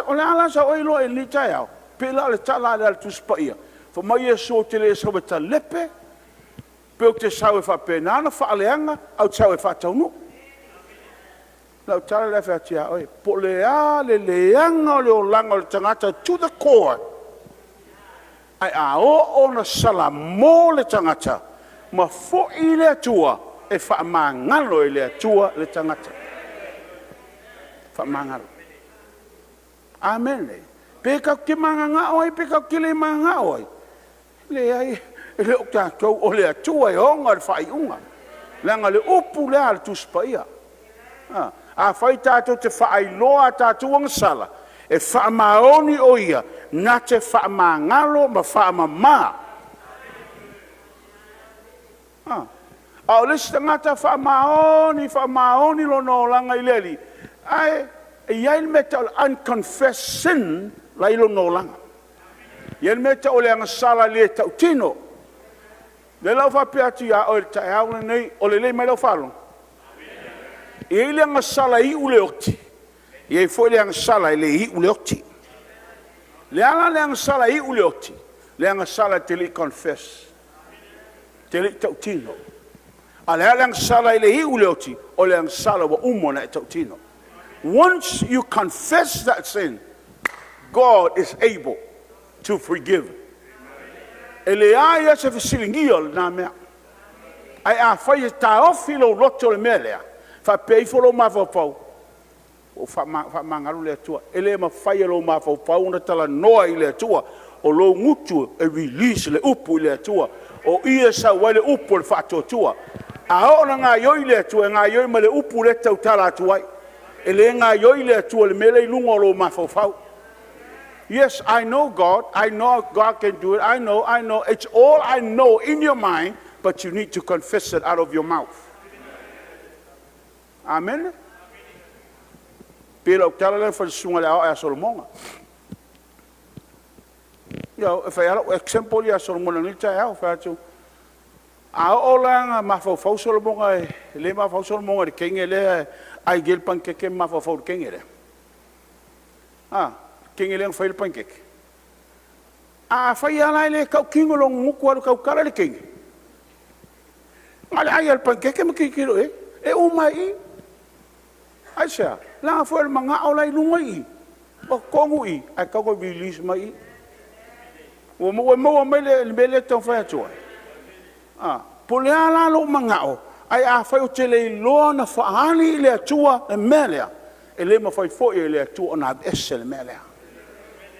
O le ala sa o ilo e li tai au. Pela le tala le al tuspaia. Fa mai e so te le sa weta lepe. Pe o te sau e fa penana, fa aleanga, au sau e fa taunu. Lau tala le fa tia oi. Po le a le leanga o le o langa o le tangata to the core. Ai a o na sala mo le tangata. Ma fo I le atua e fa mangalo I le atua le tangata. Fa mangalo. Amen. Peka ki manga oi, peka ki le manga oi. Le ai, le o tātou o le atua e onga le whai unga. Langa le upu le al tuspaia. A whai tātou te whai loa tātou ang sala. E wha maoni o ia, na te wha mangalo ma wha mamā. A o lesi tangata wha maoni lo no langa I leli. Ai, Ia il meta o unconfessed sin la ilo no langa. Ia il meta o le anga sala le tau tino. Le lau fa pia tu ya o ta hauna nei o le mai lau falo. Ia le anga sala I ule oti. Ia foi le anga sala le I ule oti. Le anga sala I ule oti. Le anga sala te li confess. Te li tau tino. A le anga sala le I ule oti o le anga sala wa umona e tau tino. Once you confess that sin, God is able to forgive. Ele ai se fisilingia na mea. Ai a fai ta ofilo loto le mea. Fa pei folo ma fa pau. O fa mangaru le tua. Ele ma fai lo ma fa pau na tala noa I le tua. O lo ngutu e release le upu le tua. O ia sa wale upu le fa tua. A o na nga yoi le tua nga yoi ma le upu le tau tala tuai. Ele nga yoi le tua le mele lungo lo ma fa pau. Yes, I know God. I know God can do it. I know. It's all I know in your mind, but you need to confess it out of your mouth. Amen. Pero tala fa sunga le a Solomon. Yo, if I have example ya Solomon ni ta ya fa tu. A ola ma fa Solomon le ma fa Solomon ke ngele ai gel pan ke ma fa ke ngele. Kingi fail pancake. Fai ala le kau kingo long muku kau kara le kingi. Ala ai al pancake me kikiro e umai. Aisha, la foi manga ola lungai. O kongu I, ai kau ko release mai. O mo mele ton fa tua. Pole ala lo manga o. Ai a fai o tele lo na fa ani le tua e mele. Ele ma fai fo le tua na esel mele.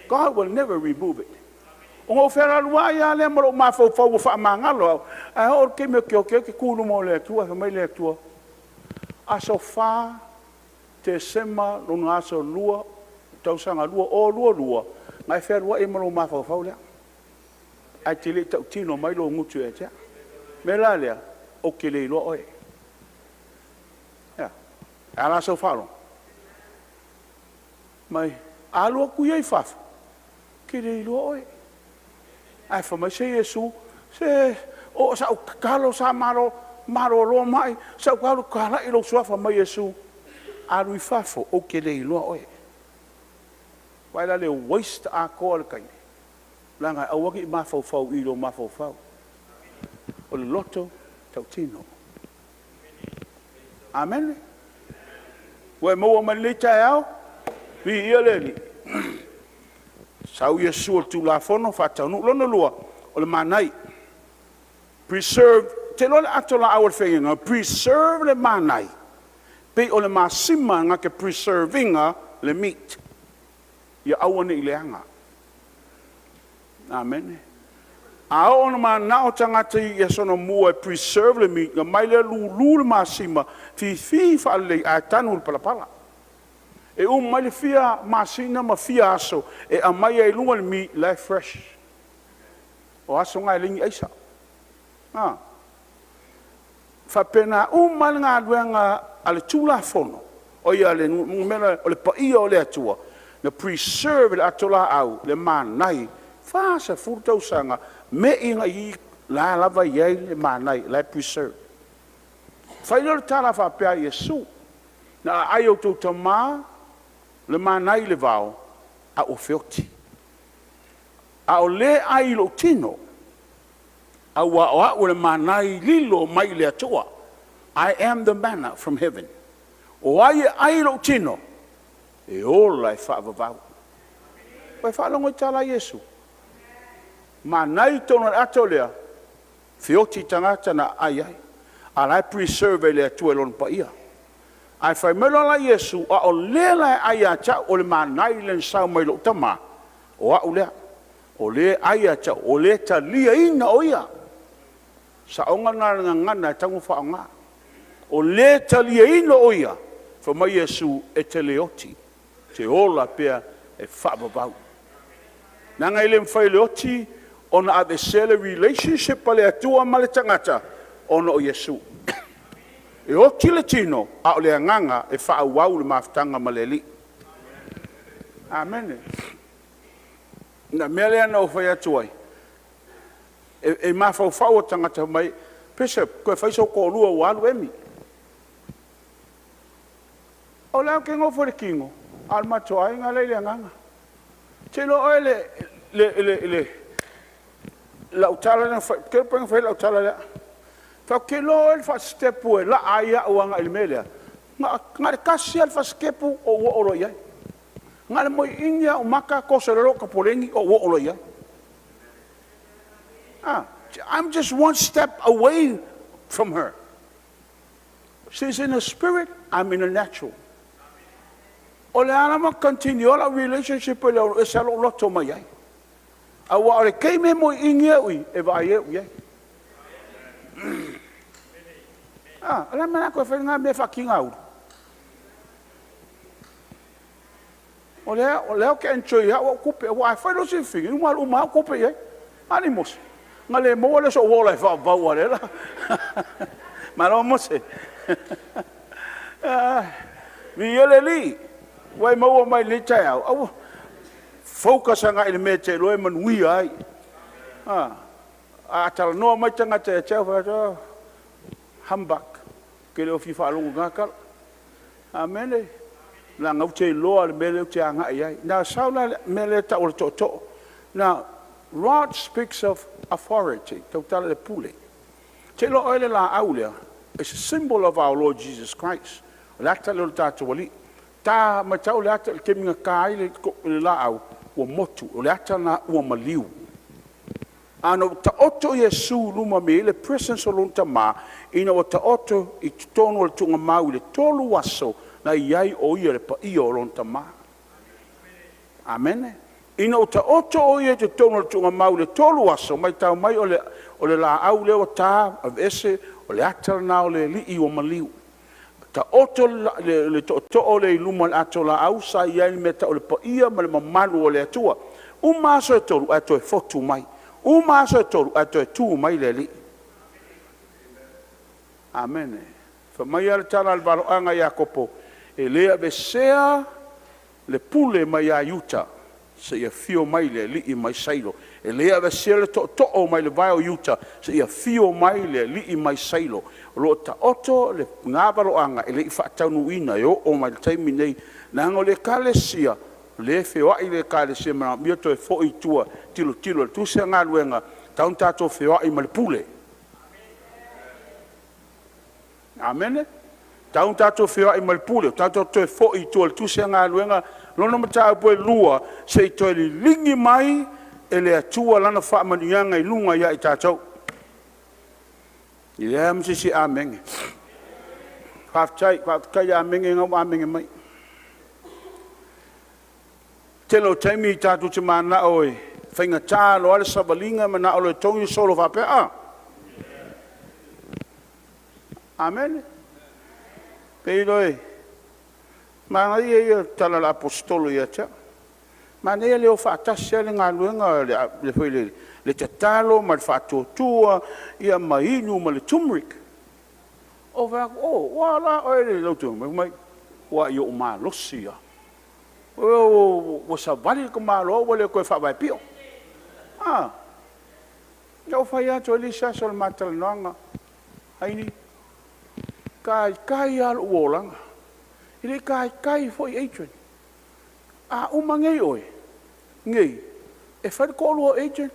God will never remove it. O fera lua ia le mo ma fo fa mangalo. A o ke me ke kulu mo le tua fa mai le tua. A so fa te sema lo nga so lua tau sanga lua o lua. Mai fer wa e mo ma fo le. A te le tau tino mai lo ngutu e te. Me la le o ke le lo oi. Ya. Ala so fa lo. Mai alo ku ye fa. Kiri lo oi. Ai fa mai se Yesu se o sa kalo sa maro lo mai sa kalo kala I lo sua fa mai Yesu aru I fafo o kiri lo oi. Wai la le waste a ko kai. Langa a waki ma fo I lo ma fo o le loto tautino. Amen. We mo ma le tau vi ele Sau Yesu tu la fono fata no lono lua o le manai. Preserve te lo atola our feinga preserve le manai. Pe o le masima nga ke preservinga le meat. Ya awane I leanga. Amen. A ona mana o tangata Yesu no mua preserve le meat nga mai le lulu le masima fi fa le atanu pala. E mai le fia masina ma fia aso e amai ai lunga le mi life fresh o aso ngai lingi aisa fa pena mai nga duanga ale tula fono o ia le mena o le paia o le atua na preserve le atola au le manai fa sa furtau sanga me inga I la lava ye le manai la preserve fa ile tala fa pe Yesu na ayo to tama le manai le vao a o feoti. A o le ai lo tino. A wa o le manai lilo mai le atua. I am the manna from heaven. O ai lo tino. E ola e wha vavau. Pai wha longo I tala Yesu. Manai tono ato lea. Feoti tangata na ai. A lai preserve le atua lon pa ia. Ai fai melo la Yesu a o lela ai acha o le manai len sau mai lo tama o a ulea o le ai acha o le talia ina o ia sa onga ngana tangu fa nga o le talia ina o ia fa mai Yesu e teleoti te ola pea e fa babau na ngai le fai leoti ona ave sele relationship pale atua male tangata ona o Yesu e o tile tino a o le nganga e wha au le maftanga maleli. Amen. Na mele ana o fai atu ai. E mafau tangata mai, pese, koe fai so ko lua o alu emi. O leo ke ngofo le kingo, al matoa inga leile nganga. Te lo oe le la utala na ke peng fai la utala le. Fa ke lo el fa stepu la aya uanga il melea. Nga le kasi al fa skepu o wo olo ia. Nga le moi inga o maka ko se lo ka polengi o wo olo ia. I'm just one step away from her. She's in the spirit, I'm in the natural. O le ana ma continue la relationship le e sa lo loto mai ai. A wa le kei me mo ingia ui e va ye ui. La mana ko fa nga me fa kinga u. O le ke enjoy ha o kupe wa fa lo se fi, uma uma kupe ye. Animos. Nga le mo le so wo le fa va wa le la. Ma lo mo se. Mi yele li. Wai mau mai le tai au. Focus nga ile me te lo man wi ai. Tal no mai tanga te fa hambak. Ke le fi fa lo ngaka. Amen. La ngau te lo al me le te anga ai. Na saula me le ta o to. Now Rod speaks of authority. Total le pule. Te lo ole la aulea. It's a symbol of our Lord Jesus Christ. Lata lo tatu wali. Ta matau lata ke minga kai le la au o motu o lata na o maliu. Ano ta oto Yesu luma me le presence o lunta ma ina o ta oto I tono le tunga mau le tolu waso na iai o ia le pa ia o lunta ma. Amen. Ina o ta oto o ia te tono le tunga mau le tolu waso mai tau mai o le la au le o ta of ese o le ata na o le li o maliu. Ta oto le to le luma ato la au sa ia me ta o le pa ia ma le mamalu o le atua. Uma so tolu ato e fotu mai. Uma so tolu ato e tu mai le li. Amen. Fa mai al tala al valo anga Jakopo. Elia besea le pule mai a yuta. Se ia fio mai le li mai sailo. Elia besea le to o mai le vai o yuta. Se ia fio mai le li mai sailo. Lo ta oto le ngavalo anga ele fa tanu ina yo o mai taimi nei na ngole kalesia le feo ai le kalesia ma mi to fo I tua tilo tu se nga luenga taunta to feo ai mal pule. Amen. Taunta to feo ai mal pule taunta to fo I tua tu se nga luenga lono mata po lua se to lingi mai ele atua lana fa manianga I lunga ya I tatou. Ia msisi ameng. Fafchai ameng ngam ameng mai. Telo taimi tatu te mana oi. Fainga tā lo ale sabalinga mana o le tongi solo fa pe a. Amen. Peidoi. Mana ia tala la apostolo ia cha. Mana ia le o fa tasia le ngaluenga le foi le tatalo ma le fatotua ia mainu ma le turmeric o va wala o le lotu mai wa yo ma losia o sa vale ko ma lo le ko fa vai pio yo fa ya to li sa sol matal nanga ai kai al wolang ile kai foi agent umangei oi ngei e fa ko lo agent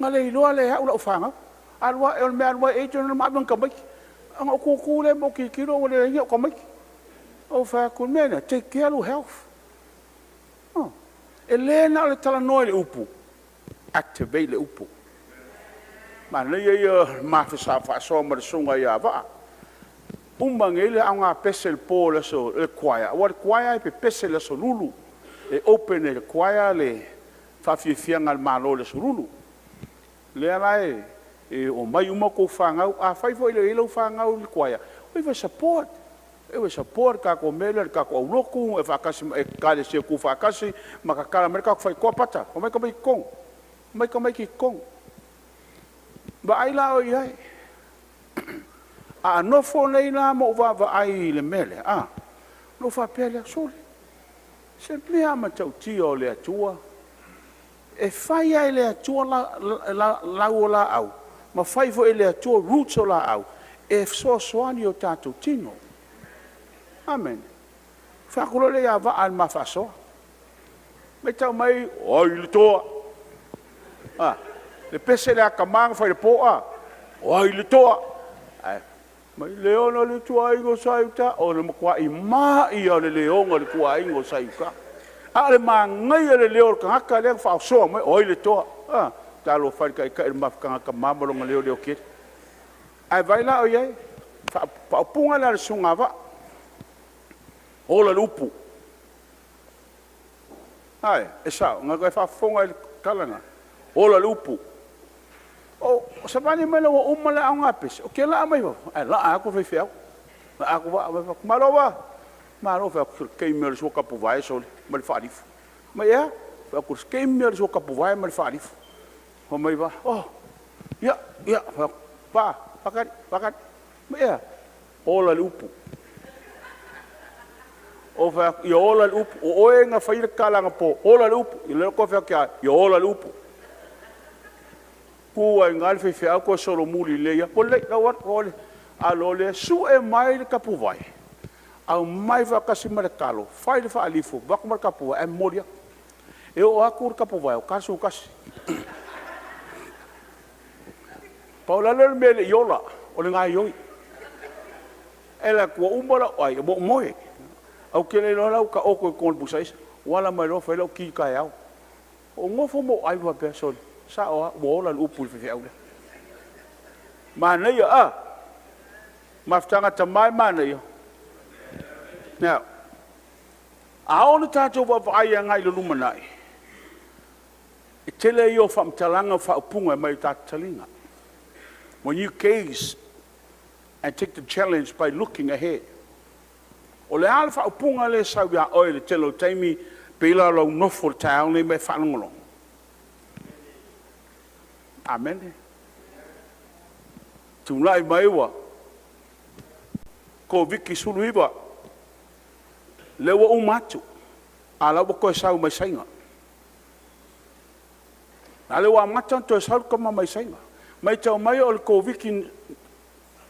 ngale lo le ha ulo fanga alwa el me alwa e jono ma ban kamai ang ku le mo ki kilo le ngi kamai o fa ku mena take care of health elena le tala no le upu activate le upu ma le ye ma fa so ma sunga ya va ngele anga pesel pole so le kwaya what kwaya pe pesel so lulu e open le kwaya le fa fi ngal malo le so lulu le alai o mai uma ko fangau fai foi le lo fangau le kwaya we support ka ko mele ka ko loku e fa kasi e ka le se ku fa kasi ma ka kala merka fai ko pata o mai ko mai ki kong ba ai la o ai no fo nei na mo va ai le mele no fa pele sole Se mea matau tia o le atua. E whai ai le atua lau o la au. Ma whai fo e le atua roots o la au. E soani o tātou tino. Amen. Whakuro le a waa al mawhasoa. Me tau mai, oi le toa. Le pese le a kamanga whai le poa. Oi le toa. Mai leona le tua ingo sauta. O le makua i maa i o le leonga le kua ingo sauka. A le maa ngai le leo ka haka le whaosoa. Mai oi le toa. Talo whai ka ika il mawhakanga ka mamalonga leo kit. Ai vaila o iei. Whaupunga le sunga wa. Ola lupu. Ai, e sao, ngā kai whaafonga i kalanga. Ola lupu. O sabani mai lawa umale au ngapis. O ke la mai wa. Ai la aku fai fiau. La aku wa mai malowa. Malo fa kei mel so kapu vai so mal farif. Mai ya, fa ku kei mel so kapu vai mal farif. Ho mai wa. Oh. Ya, pa, pakat. Mai ya. Ola lupu. O fa i ola lupu o oenga faira kalanga po ola lupu i le ko fa ka i ola lupu ku ai ngal fe fe ko solo muli le ya ko le ka wat ko le a lo le su e mai le kapu vai au mai va kasi mare kalo fai le fa alifu va ko mar kapu e moria e o akur kapu vai o kasu kasi paula le mele yola o le ngai yoi ela ko umbala ai bo moe au kele no lau ka oko ko busais wala mai lo felo ki ka yao o ngofo mo ai wa person sa o wala upul fe au mana ya maftanga tamai mana ya now a ona tato wa vai ngai lo lumanai e tele yo fam talanga fa punga mai talinga when you gaze and take the challenge by looking ahead. O le alfa upunga le sau ya oile telo taimi pila lo nofo tau le me whanongolo. Amen. Tunai maiwa. Ko viki sulu iwa. Lewa umatu. Ala wako sau mai sainga. Ale wa matan to sau kama mai sainga. Mai tau mai o ko viki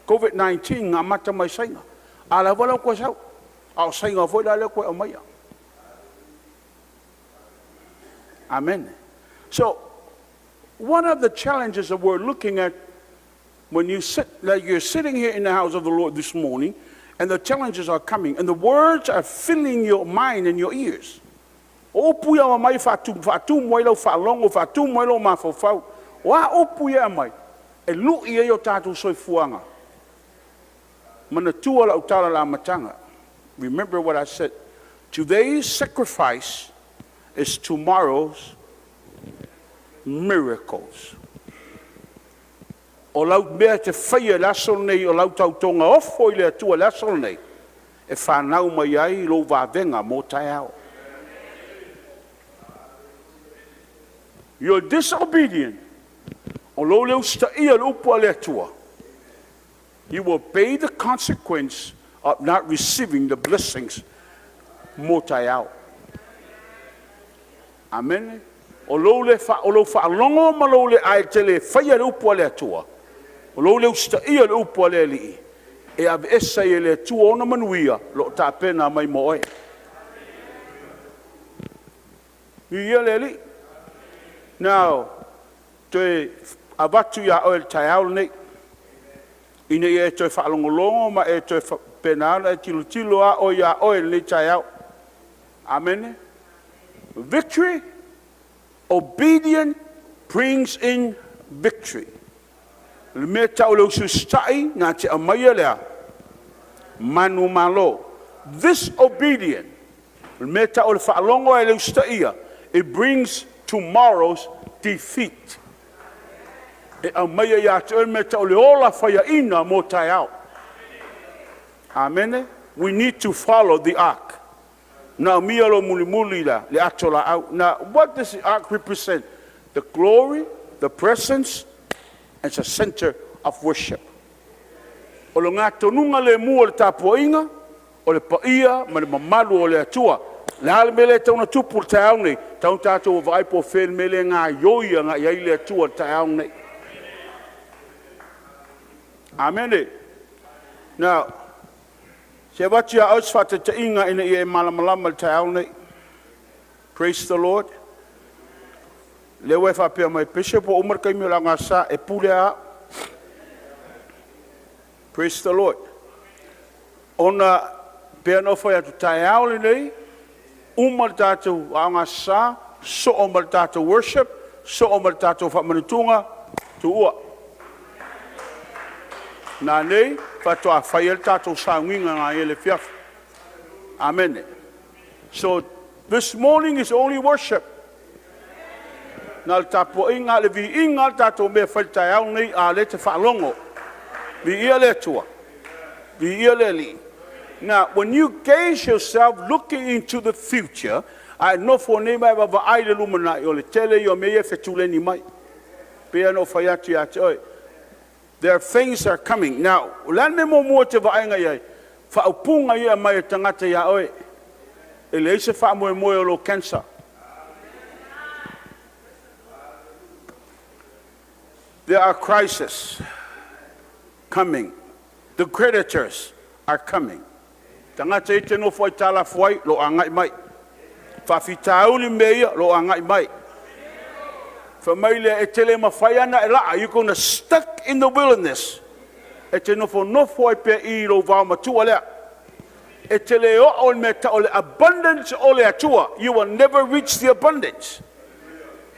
COVID-19 nga mata mai sainga. Ala wala ko sau. Au sainga foi la le ko mai. Amen. So, one of the challenges that we're looking at when you sit, like you're sitting here in the house of the Lord this morning, and the challenges are coming, and the words are filling your mind and your ears. O puya mai fatu moilo fa longo fatu moilo ma fo fa. Wa o puya mai. E lu ia yo tatu soi fuanga. Mana tua la utala la matanga. Remember what I said. Today's sacrifice is tomorrow's miracles. O lau mea te whaia lasol nei o lau tautonga ofo i lea tua lasol nei. E whanau mai ai lo wavenga mo tai au. You're disobedient. O lo leo sta ia lupu lea tua. You will pay the consequence of not receiving the blessings mo tai au. Amen. O lo fa longo ma lo le ai tele whaia lupu lea tua. O lo leo sta ia lupu lea li. E ave esa i lea tua ona manuia lo ta pena mai mo oe. Ia lea li. Now, te avatu ya oe tai au nei. Ine e toi whaalongolongo ma e toi penana e tilo a o ya oe le tai au. Amen. Victory, obedience brings in victory. Le me tau leo sustai ngā te amaya lea. Manu malo. Disobedient. Le me tau le whaalongo e leo staia. It brings tomorrow's defeat. E amaya ya te me tau le ola whaia ina mo tai au. Amen. We need to follow the ark. Now, mialo muli la le atola au. Now, what does the ark represent? The glory, the presence, and it's a center of worship. O le ngā tonunga le mua le tapuainga, o le paia, ma le mamalu o le atua, Le hale mele tau na tupu te au nei, tau tātou vai po whēn mele ngā yoia ngā iai le tua te au nei. Amen. Now, se wati a aus whata te inga ina i e malamalama te au nei. Praise the Lord. Le wai whapea mai pese po umar kai mea ngā sa e pule a. Praise the Lord. Ona pea no whai atu tai au nei, umar tātou a ngā sa, so umar tātou worship, so umar tātou whamanutunga, tu ua. Nā nei, whatoa whai el tātou sa nginga ngā ele fiafu. Amen. So, this morning is only worship. Nā tapo inga le vi inga tātou mea whaitai au nei a le te whaalongo. Vi ia le tua. Vi ia le li. Now, when you gaze yourself looking into the future, I know for ne mai wa ai le lumana o le tele yo mea whetule ni mai. Pea no whaiati ati oi. There are things that are coming. Now, lan me mo mua te vaenga iai. Whaupunga ia mai tangata ia oi. E le se wha moe moe o lo cancer. There are crises coming. The creditors are coming. Tangata i te no fwai tala fwai, lo angai mai. Whawhitauli mea, lo angai mai. Whamaile e tele mawhaiana e laa, you're going to stuck in the wilderness. E te no fwai pe i lo vau matua lea. E te leo o me ta o le abundance o le atua. You will never reach the abundance.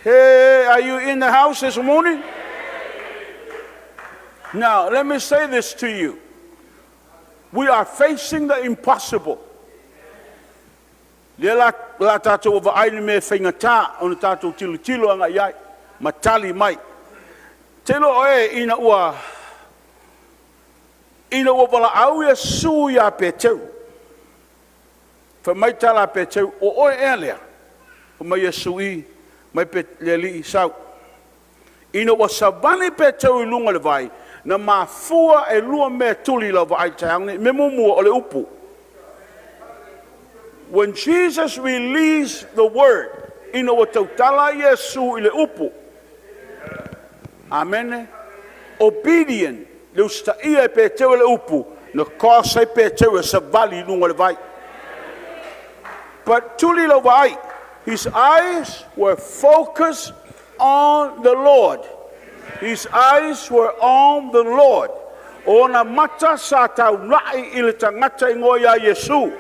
Hey, are you in the house this morning? Now, let me say this to you. We are facing the impossible. Le la tātou o vaaini me whaingata o na tātou tilo anga iai, matali mai. Telo oe ina ua wala au ia su ia pe teu. Mai tala pe teu o oe Elia. O mai ia sui, mai pe le li sau. Ina wa savani pe teu I lunga le vai. Na mafua e lua me tuli la vai taangi. Me mumu o le upu. When Jesus released the word, ina wa tautala Yesu I le upu. Amen. Obedient. Le usta ia pe teu le upu. Na kosa pe teu e savali lunga le vai. But tuli lo vai, his eyes were focused on the Lord. His eyes were on the Lord. Ona mata sa tau nai I le tangata ingoa ia Yesu.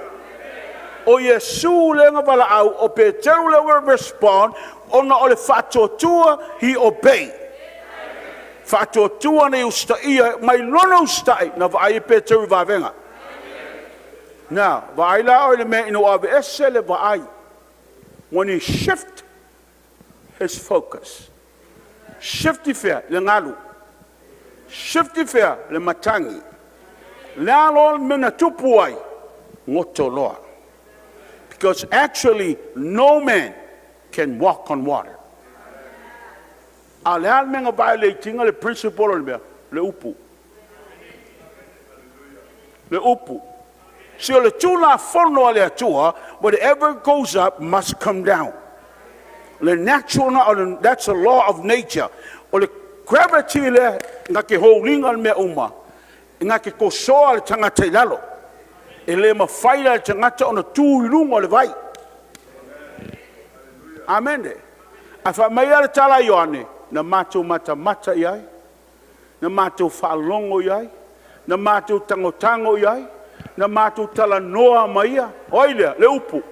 O Yesu le ngavala au, o Petero le will respond, ona o le whatotua, he obeyed. Whatotua ne usta ia, mai lono ustai, na vai Petero vavenga. Now, vai la o le me ino ave ese le vai. When he shift his focus, shifty fair le ngalu, shifty fair le matangi, le alon mena tupuai ngoto loa. Because actually, no man can walk on water. Ale al menga violating le principle le upu. Le upu. So le tula fono le atua, whatever goes up must come down. Le natural, that's a law of nature. O le gravity le ngake holinga me uma. Ngake kosoa le tangata ilalo. Ele ma faila le tangata ona tuilunga le vai. Amen. Afa mai ale tala yoane, na matou mata iai, na matou whaalongo iai, na matou tangotango iai, na matou tala noa maia, oilea, le upu.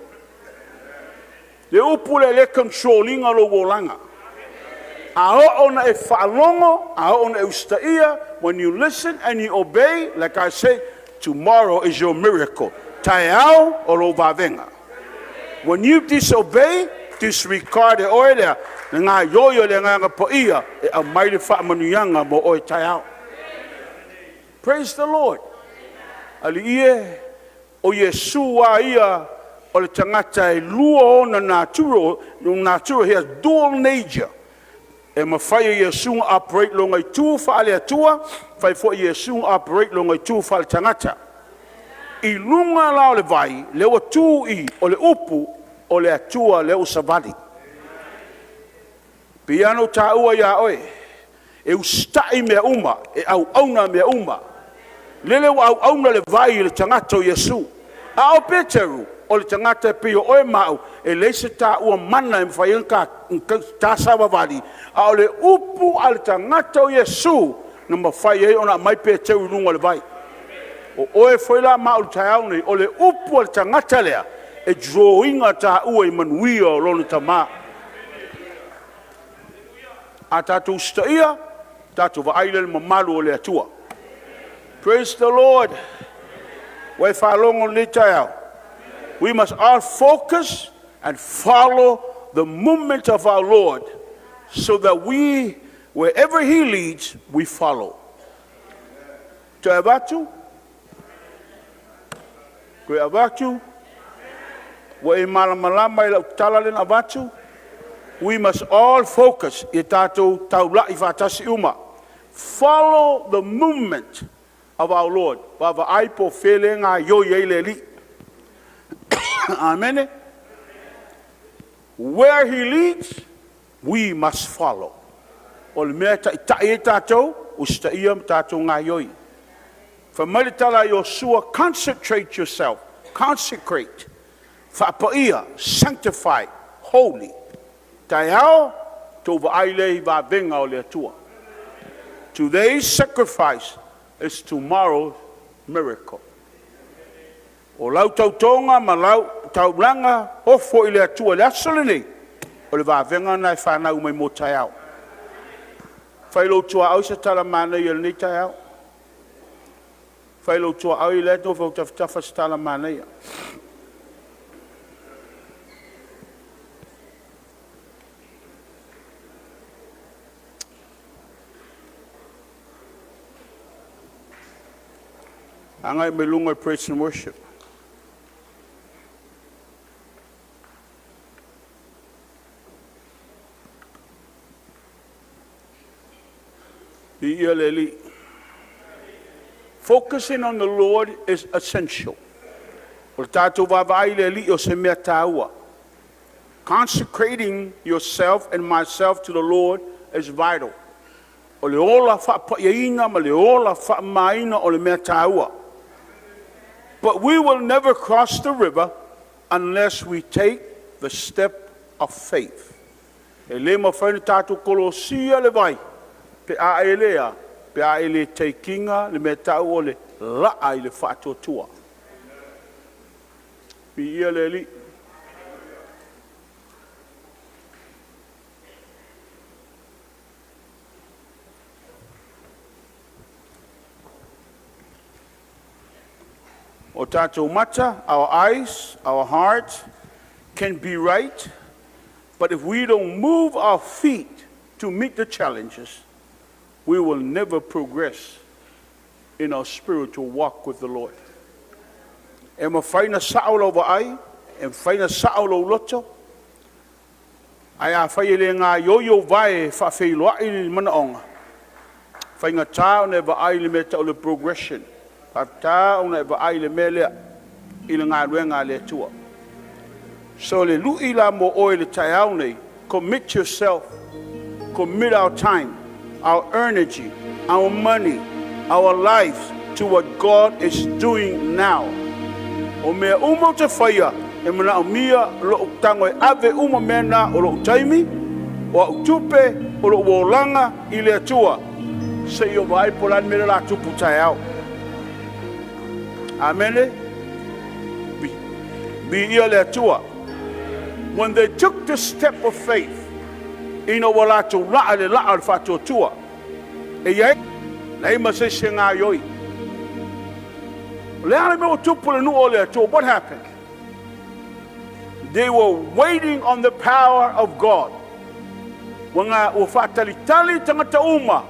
Le upu le controllinga lo wolanga. A ona e whaalongo, a ona e ustaia, when you listen and you obey, like I say, tomorrow is your miracle. Taiao o lo vavenga. When you disobey, disregard the oilea, ngā yoyo le ngā poia, e a maile whaamanuianga mo oi taiao. Praise the Lord. Ali ie, o Yesu wa ia, o le tangata e lua o na natura, he has dual nature. E mawhai Yesu operate longa I tu whaale atua, whai fo Yesu operate longa I tu whaale tangata. I lunga la o le vai, le o tu I, o le upu, o le atua le o savali. Piano ta ua ia oe, e ustai mea uma, e au auna mea uma. Lele wa au auna le vai le tangata o Yesu. A o Peteru, o le tangata e pio oe mau, e leise ta ua mana e mwhaianka ta sawa vali. A o le upu a le tangata o Yesu, na mawhai e ona mai Peteru lunga le vai. O oe foi la ma o tau nei, o le upu al tangata lea, e drawinga ta ua I manuia o lona tama. A tatu staia, tatu va aile le mamalu o le atua. Praise the Lord. Wai whalongo le tau. We must all focus and follow the movement of our Lord, so that we, wherever He leads, we follow. Te avatu? Koe avatu, wa I malamalama I lau talalena avatu, we must all focus, I tātou taula I whātasi uma. Follow the movement of our Lord. Bava aipo whele ngā yo yeile li. Amen. Where He leads, we must follow. O le mea ta I tātou, usta ia tātou ngā yoi. Whamaritala Yosua, concentrate yourself. Consecrate. Whapaia, sanctify, holy. Tai hao, tō vaaile I venga o le atua. Today's sacrifice is tomorrow's miracle. O lau tautonga ma lau taulanga ofo I le atua le asole nei. O le venga nai whanau mai mo tai hao. Whailo tua au sa tala mana I nei tai hao. Whailo tua au I le no vau taftafa sa tala mana ia. Angai me lunga praise and worship. Focusing on the Lord is essential. Consecrating yourself and myself to the Lord is vital. But we will never cross the river unless we take the step of faith. Elema whaine tātou kolosia le vai, pe a Elia, pe a ele teikinga le me tau o le laa I le whaatotua. Pi ia le li. O tātou mata, our eyes, our hearts can be right, but if we don't move our feet to meet the challenges, we will never progress in our spiritual walk with the Lord. E ma whaina saolo wa ai, e whaina saolo loto, ai a whaile ngā yoyo vai whawheiloa I ni mana onga. Whainga tāo ne wa ai le meta o le progression. Pata ona eva aile mele ila ngā ruenga le tua. So le lui la mo oe le tai au nei, commit yourself, commit our time, our energy, our money, our lives to what God is doing now. O mea umo te whaia, e mana o mia lo tango e ave umo mena o lo taimi, o au tupe o lo wolanga I le tua. Se yo vai polan mele la tupu tai au. Amen. When they took the step of faith, you know what I told you. What happened? They were waiting on the power of God. When I tangata uma,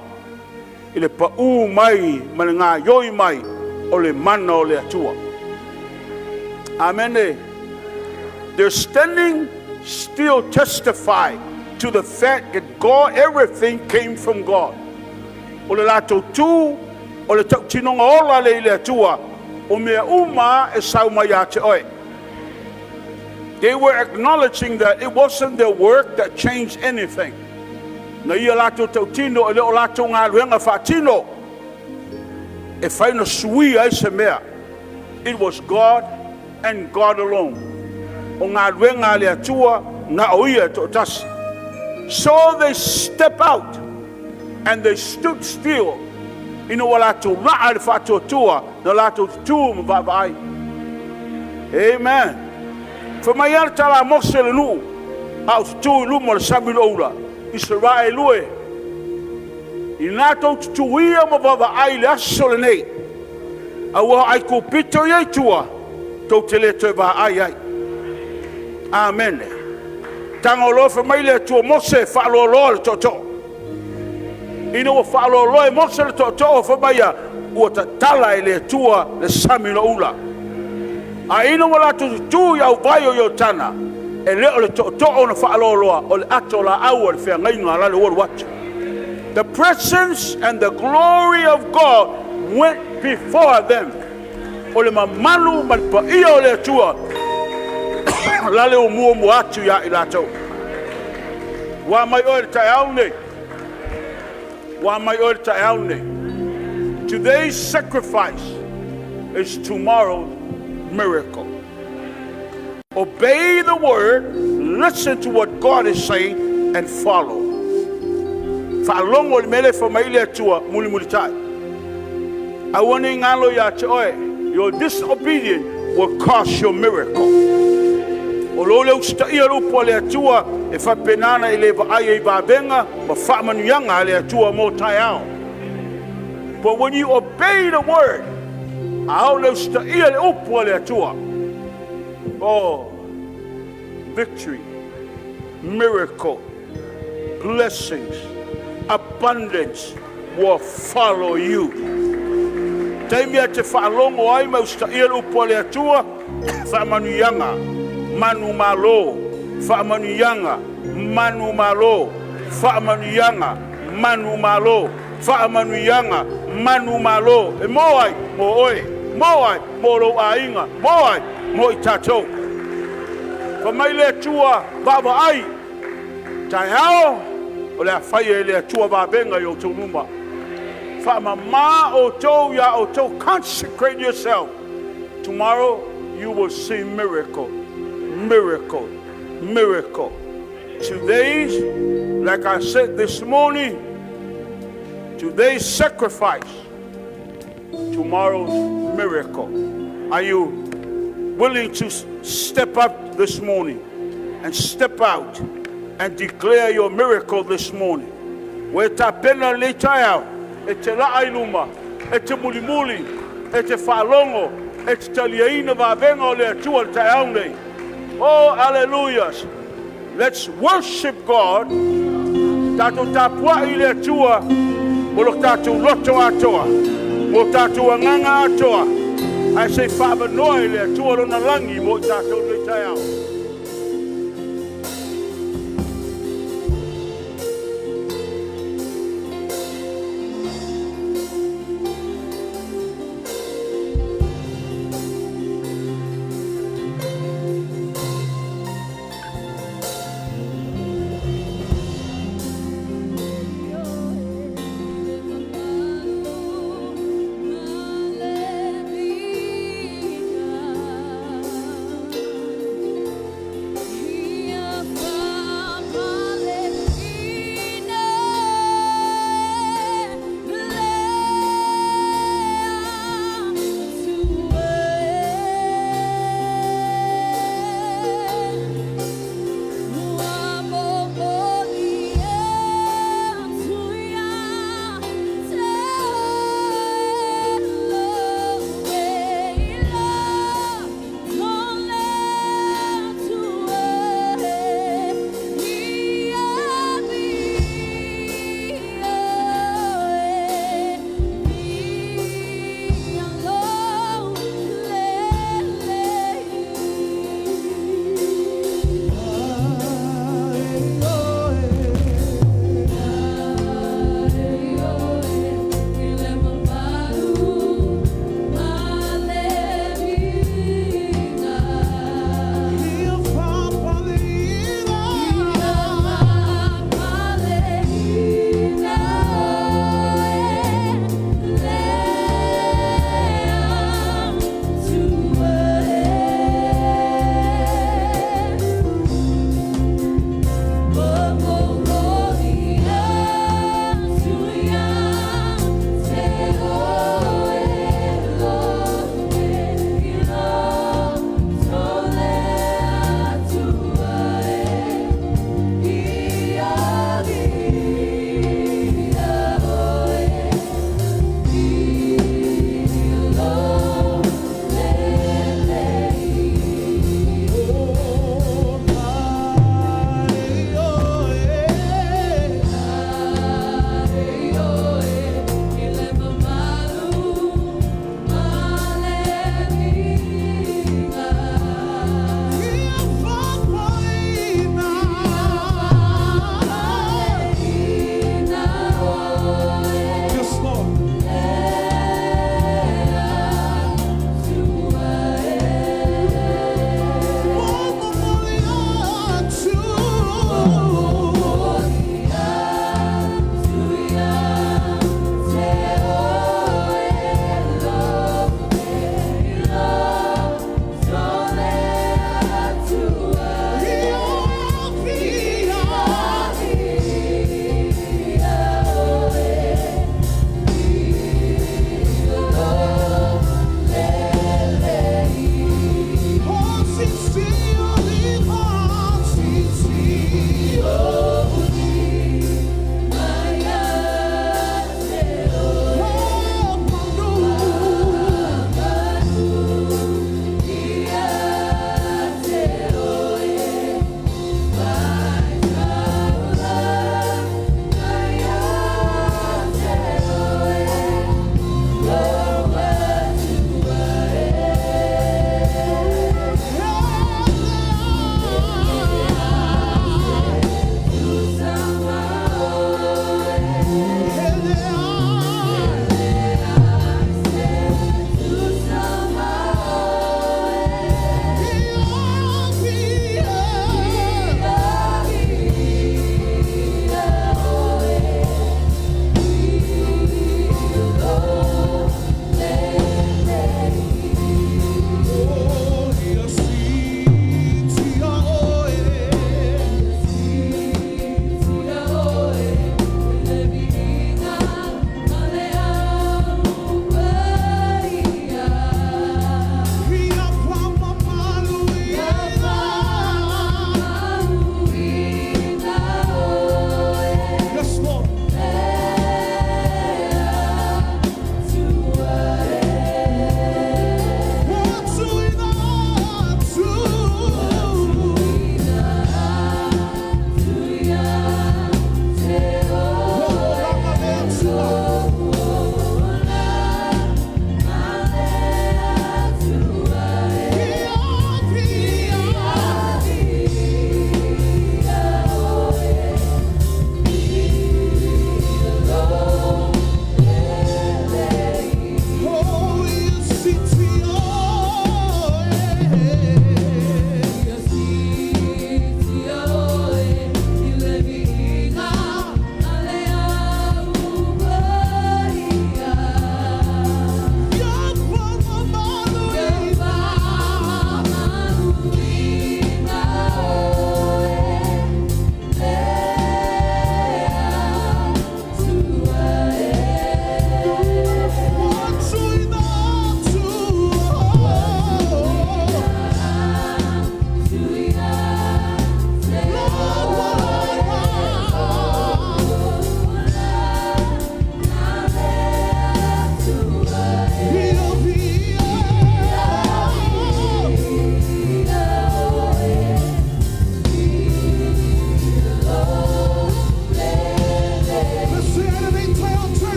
ile pa mai malanga yoi mai. Ole mana ole atua. Amen. They're standing still testify to the fact that God, everything came from God. Ole lato tu, ole tau tinonga ola le atua, O mea uma e sau mai a te oe. They were acknowledging that it wasn't their work that changed anything. Na ia lato tau tino, e leo lato ngā ruenga whātino. E whaina sui ai se mea. It was God and God alone. O ngā ruenga le atua, ngā oia to tasi. So they step out and they stood still. Ino wa lato raa le whātua na lato tua mawawai. Amen. For my tala mosele nu, out tu lumo le samilo ula, Israel lue. Inato tuia mawawai le asole nei. Awa ai ko pito ye tua, to tele te va ai. Amen. Tango lo for my le tua mose falo lo toto. Ino wa falo lo mose le toto for my o tala le tua le samilo ula. A ino wala tu ya vai o tana e le o le to ona whaaloloa o le ato la au le whea ngai ngā lale watch. The presence and the glory of God went before them. O le mamanu malpa ia o le atua lale o mua mua atu ya i lato. Wa mai o le tai aune. Wa mai o le tai aune. Today's sacrifice is tomorrow's miracle. Obey the word, listen to what God is saying, and follow. Your disobedience will cost your miracle. But when you obey the word, oh, victory, miracle, blessings, abundance will follow you. Taimia te whaalongo ai mausta ia upo le atua, whaamanuyanga, manu malo, whaamanuyanga, manu malo, whaamanuyanga, manu malo, whaamanuyanga, manu malo, e moai, mo oe, moai, mo ro ainga, moai, mo i tatou. Fa mai le atua baba ai, tai hao, o le awhaia le atua babenga i o tau numa. Whaamama o tau ya o tau, consecrate yourself. Tomorrow you will see miracle, miracle, miracle. Today's, like I said this morning, today's sacrifice, tomorrow's miracle. Are you willing to step up this morning and step out and declare your miracle this morning? Where tapena le taya, e te laailuma, e te mulimuli, e te whalongo, e te taliaina vavenga o le atua le taiaunei. Oh, hallelujahs. Let's worship God. Tato tapua i le atua, molo tato loto atoa, mo tato anganga atoa. I say, Father, no, le atua lona langi mo tato le taiau.